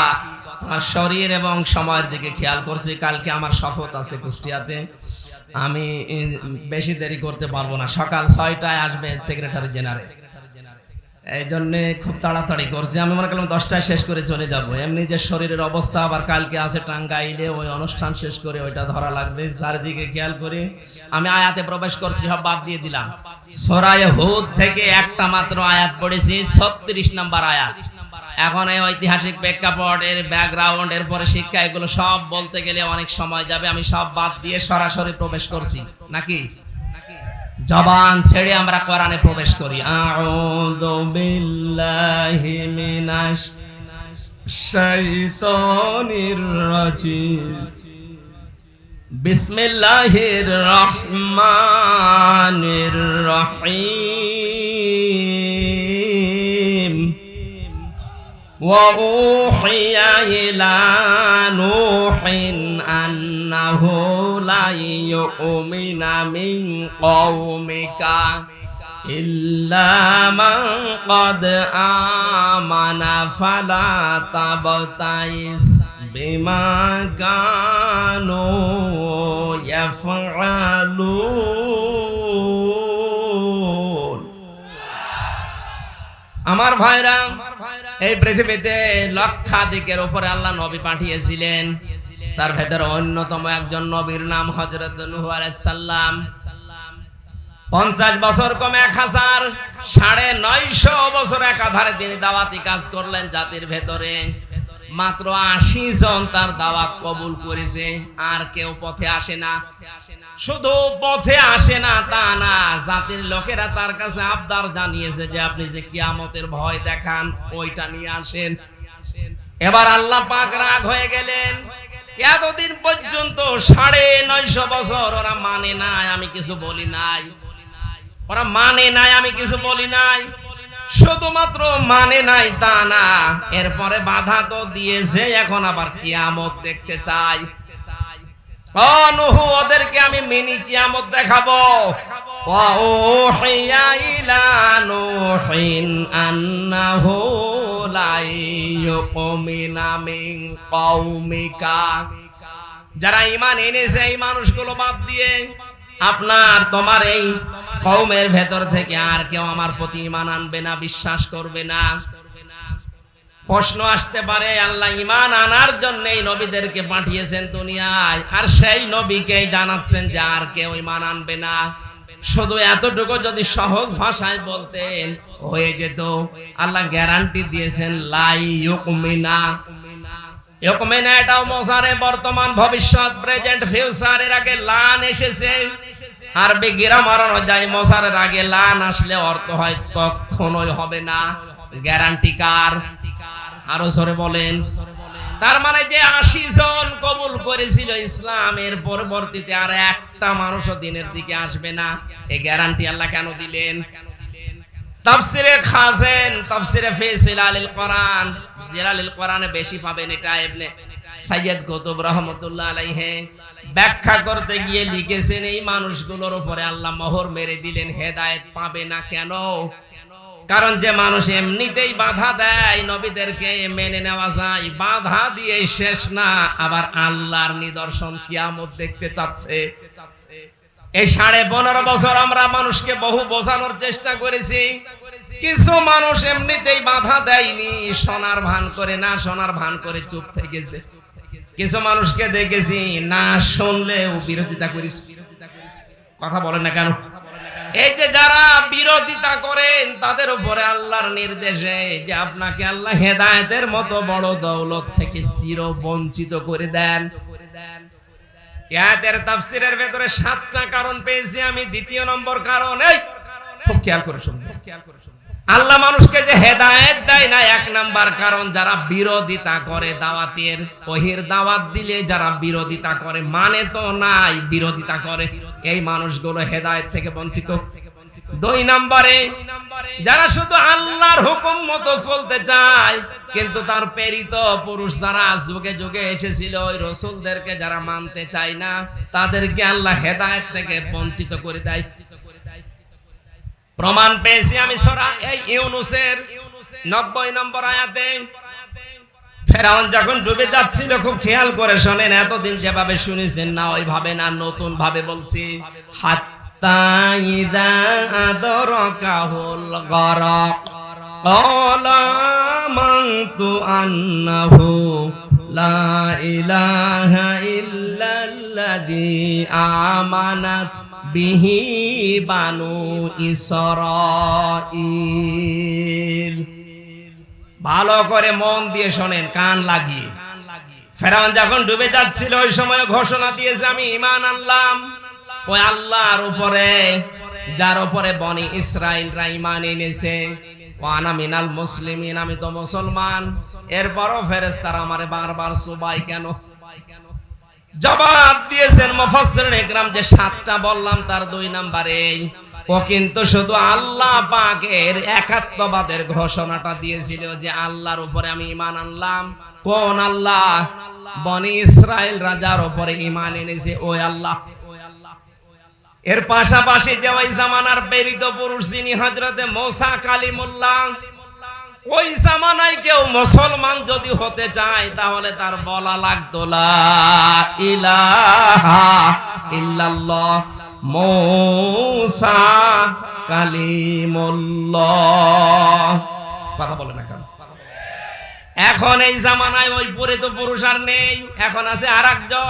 আমার শরীর এবং সময়ের দিকে খেয়াল করছি। কালকে আমার শপথ আছে কুষ্টিয়াতে, আমি বেশি দেরি করতে পারবো না। সকাল 6টায় আসবে সেক্রেটারি জেনারেল। এই জন্য খুব তাড়াতাড়ি করছি। আমি মনে করলাম 10টায় শেষ করে চলে যাব। এমনি যে শরীরের অবস্থা, আবার কালকে আছে টাঙ্গাইলে ওই অনুষ্ঠান শেষ করে ওইটা ধরা লাগবে, চারিদিকে খেয়াল করে আমি আয়াতে প্রবেশ করছি, সব বাদ দিয়ে দিলাম। সূরা হুদ থেকে একটা মাত্র আয়াত পড়েছি, 36 নম্বর আয়াত। এখন এই ঐতিহাসিক প্রেক্ষাপট, এর ব্যাকগ্রাউন্ড, এর পরে শিক্ষা, এগুলো সব বলতে গেলে অনেক সময় যাবে। আমি সব বাদ দিয়ে সরাসরি প্রবেশ করছি, নাকি জবান ছেড়ে আমরা কোরআনে প্রবেশ করি। আউযু বিল্লাহি মিনাশ শাইতানির রাজিম, বিসমিল্লাহির রহমানির রহিম। ওয়া উহিয়া ইলা নূহিন আন্নাহু লা ইউমিনা মিন কওমিকা ইল্লা মান ক্বাদ আমানা ফালা তাবতাইস বিমা কানু ইয়াফআলুন। আমার ভাইরা, এই পৃথিবীতে লক্ষাধিকের উপরে আল্লাহ নবী পাঠিয়েছিলেন। তার ভেতরে অন্যতম একজন নবীর নাম হযরত নূহ আলাইহিস সালাম। 50 বছর কম 1000, 950 বছর একাধারে তিনি দাওয়াতি কাজ করলেন জাতির ভেতরে। মাত্র 80 জন তার দাওয়াত কবুল করেছে, আর কেউ পথে আসে না। শুধু পথে আসে না তা না, জাতির লোকেরা তার কাছে আবদার জানিয়েছে যে আপনি যে কিয়ামতের ভয় দেখান ওইটা নিয়ে আসেন। এবার আল্লাহ পাক রাগ হয়ে গেলেন। এতদিন পর্যন্ত 950 বছর ওরা মানে নাই, আমি কিছু বলি নাই। ওরা মানে নাই, আমি কিছু বলি নাই। শুধুমাত্র মানে নাই তা না, এরপরে বাধা তো দিয়েছে, এখন আবার কিয়ামত দেখতে চাই। ও নূহ, ওদেরকে আমি মিনি কিয়ামত দেখাবো। ওয়া উহিয়া ইলা নূহিন আন্নাহু লা ইউমিনা মিন কওমিকা। যারা ঈমান এনেছে এই মানুষগুলো বাদ দিয়ে আপনার তোমার এই কওমের ভেতর থেকে আর কেউ আমার প্রতি ঈমান আনবে না, বিশ্বাস করবে না। প্রশ্ন আসতে পারে, আল্লাহ ঈমান আনার জন্য এই নবীদেরকে পাঠিয়েছেন দুনিয়ায়, আর সেই নবীকেই জানাচ্ছেন যে আর কেউ ঈমান আনবে না। শুধু এতটুকু যদি সহজ ভাষায় বলতেন হয়ে যেত। আল্লাহ গ্যারান্টি দিয়েছেন লা ইউমিনা। ইউমিনা এটাও মোসারে, বর্তমান, ভবিষ্যৎ, প্রেজেন্ট, ফিউচার। এর আগে লান এসেছে। আরবি গ্রামার অনুযায়ী মোসারের আগে লান আসলে অর্থ হয় কখনোই হবে না। গ্যারান্টি কার? আরো জোরে বলেন। তার মানে যে 80 জন কবুল করেছিল ইসলামের, পরবর্তীতে আর একটা মানুষও দিনের দিকে আসবে না, এই গ্যারান্টি আল্লাহ কেন দিলেন? তাফসিরে খাজেন, তাফসিরে ফি জিলালিল কোরআন, জিলালিল কোরআনে বেশি পাবেন এটা। ইবনে সাইয়্যিদ কুতুব রাহমাতুল্লাহ আলাইহি ব্যাখ্যা করতে গিয়ে লিখেছেন এই মানুষগুলোর উপরে আল্লাহ মোহর মেরে দিলেন, হেদায়েত পাবে না। কেন? কারণ যে মানুষ এমনিতেই বাধা দেয় নবীদেরকে মেনে নেওয়া যায়, বাধা দিয়ে শেষ না, আবার আল্লাহর নিদর্শন কিয়ামত দেখতে চাচ্ছে। এই 15.5 বছর আমরা মানুষকে বহু বোঝানোর চেষ্টা করেছি। কিছু মানুষ এমনিতেই বাধা দেয়নি, শোনার ভান করে, না শোনার ভান করে চুপ থেকেছে। কিছু মানুষকে দেখেছি না শুনলেও বিরোধিতা করিস। কথা বলেন না কেন? এই যে যারা বিরোধিতা করেন তাদের উপরে আল্লাহর নির্দেশে যে আপনাকে আল্লাহ হেদায়েতের মতো বড় দৌলত থেকে চির বঞ্চিত করে দেন। আয়াতের তাফসীরের ভেতরে 7টা কারণ পেয়েছি আমি। দ্বিতীয় নম্বর কারণ, এই খুব খেয়াল করে শুনবেন, আল্লাহ মানুষকে যে হেদায়েত দেয় না, 1 নাম্বার কারণ যারা বিরোধিতা করে দাওয়াতের, ওহির দাওয়াত দিলে যারা বিরোধিতা করে, মানে তো নাই, বিরোধিতা করে, এই মানুষগুলো হেদায়েত থেকে বঞ্চিত। 2 নম্বরে যারা শুধু আল্লাহর হুকুম মতো চলতে চায়, কিন্তু তার প্রেরিত পুরুষ যারা যুগে যুগে এসেছিল ওই রাসূলদেরকে যারা মানতে চায় না, তাদেরকে আল্লাহ হেদায়েত থেকে বঞ্চিত করে দেয়। প্রমাণ পেয়েছি আমি সূরা ইউনূসের 90 নম্বর আয়াতে। ফেরাউন যখন ডুবে যাচ্ছিল, খুব খেয়াল করে শোনেন, এতদিন যেভাবে শুনেছেন না ওইভাবে না, নতুন ভাবে বলছি। হাত্তা ইযা আদরাকাহুল গরক আমানতু আন্নাহু লা ইলাহা ইল্লাল্লাযী আমানাত বিহি বানু ইসরাঈল। ভালো করে মন দিয়ে শোনেন, কান লাগিয়ে। ফেরাউন যখন ডুবে যাচ্ছিল ওই সময় ঘোষণা দিয়েছে, আমি ঈমান আনলাম ওই আল্লাহর উপরে যার উপরে বনি ইসরাঈলরা ঈমান এনেছে। ওয়ানা মিনাল মুসলিমিন, আমি তো মুসলমান। এরপরও ফেরেশতারা আমারে বারবার সুবাই কেন? জবাব দিয়েছেন মুফাসসিরিন ইকরাম যে 7টা বললাম তার 2 নাম্বারে ও কিন্তু শুধু আল্লাহ পাকের একাত্মবাদের ঘোষণাটা দিয়েছিল যে আল্লাহর উপরে আমি ঈমান আনলাম। কোন আল্লাহ? বনি ইসরাঈল রাজার উপরে ঈমান এনেছে ওই আল্লাহ। এর পাশাপাশি যে ওই জামানার প্রেরিত পুরুষ যিনি হযরতে মুসা কালিমুল্লাহ, ওই জামানায় কেউ মুসলমান যদি হতে চায় তাহলে তার বলা লাগতো লা ইলাহা ইল্লাল্লাহ মুসা কালিমুল্লাহ। কথা বলে না কেন? এখন এই জামানায় ওই প্রেরিত পুরুষ আর নেই, এখন আছে আরেকজন।